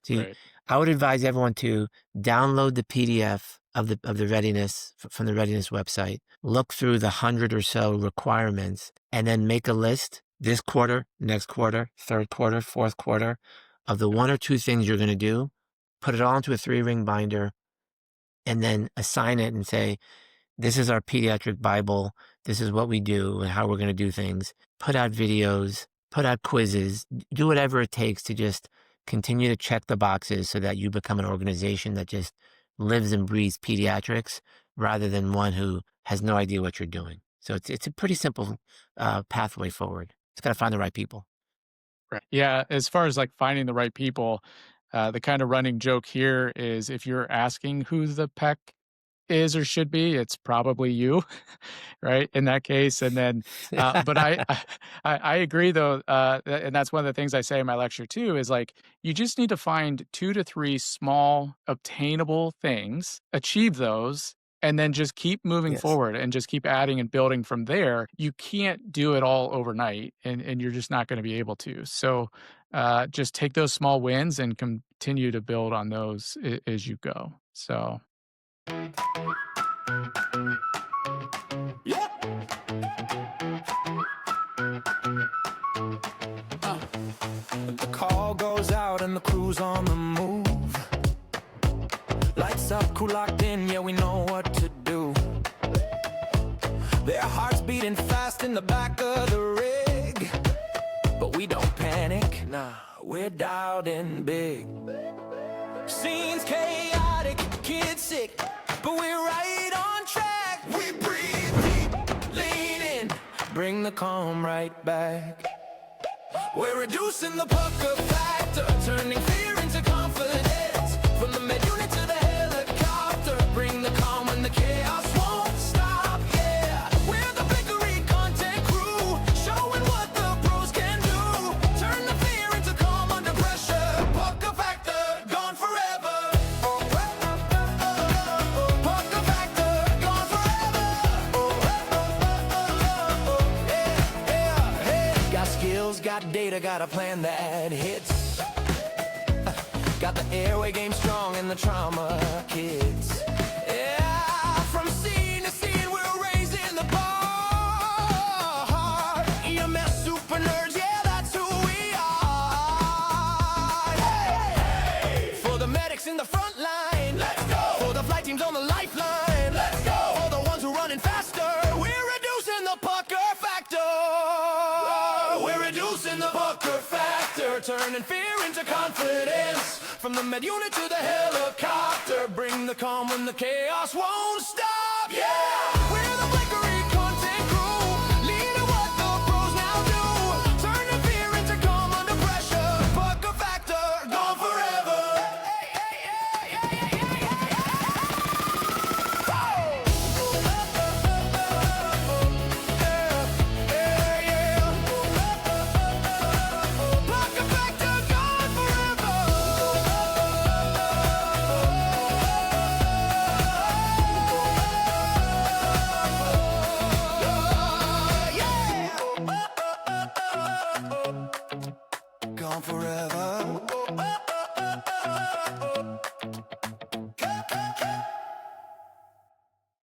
See, Right. I would advise everyone to download the PDF of the readiness from the readiness website, look through the 100 or so requirements, and then make a list this quarter, next quarter, third quarter, fourth quarter of the one or two things you're going to do, put it all into a 3-ring binder, and then assign it and say, this is our pediatric Bible. This is what we do and how we're going to do things. Put out videos, put out quizzes, do whatever it takes to just continue to check the boxes so that you become an organization that just lives and breathes pediatrics rather than one who has no idea what you're doing. So it's a pretty simple pathway forward. It's got to find the right people. Right. Yeah. As far as like finding the right people, the kind of running joke here is if you're asking who the PEC is or should be, it's probably you, right? In that case, and then, but I agree though, and that's one of the things I say in my lecture too. Is like you just need to find 2 to 3 small obtainable things, achieve those, and then just keep moving Yes. forward and just keep adding and building from there. You can't do it all overnight, and you're just not going to be able to. So, just take those small wins and continue to build on those as you go. So. Yeah. The call goes out and the crew's on the move. Lights up, crew locked in, yeah, we know what to do. Their hearts beating fast in the back of the rig. But we don't panic, nah, we're dialed in big. Scenes chaotic, kids sick, but we're right on track. We breathe deep, lean in, bring the calm right back. We're reducing the pucker factor, turning fear into confidence. From the med unit to the helicopter, bring the calm when the chaos won't stop, yeah. We're the Blakery Content crew, showing what the pros can do. Turn the fear into calm under pressure, pucker factor, gone forever. Pucker factor, gone forever. Yeah. Got skills, got data, got a plan that hits. Got the airway game strong and the trauma kids. Yeah, from scene to scene, we're raising the bar. EMS super nerds, yeah, that's who we are. Hey! For the medics in the front line, let's go. For the flight teams on the lifeline, let's go. For the ones who running faster. factor, turning fear into confidence. From the med unit to the helicopter, bring the calm when the chaos won't stop. Yeah, we're the Blakery Content crew, leading what the pros now do. Turning fear into calm under pressure. Pucker factor, gone forever. Pucker factor, gone forever. Gone forever.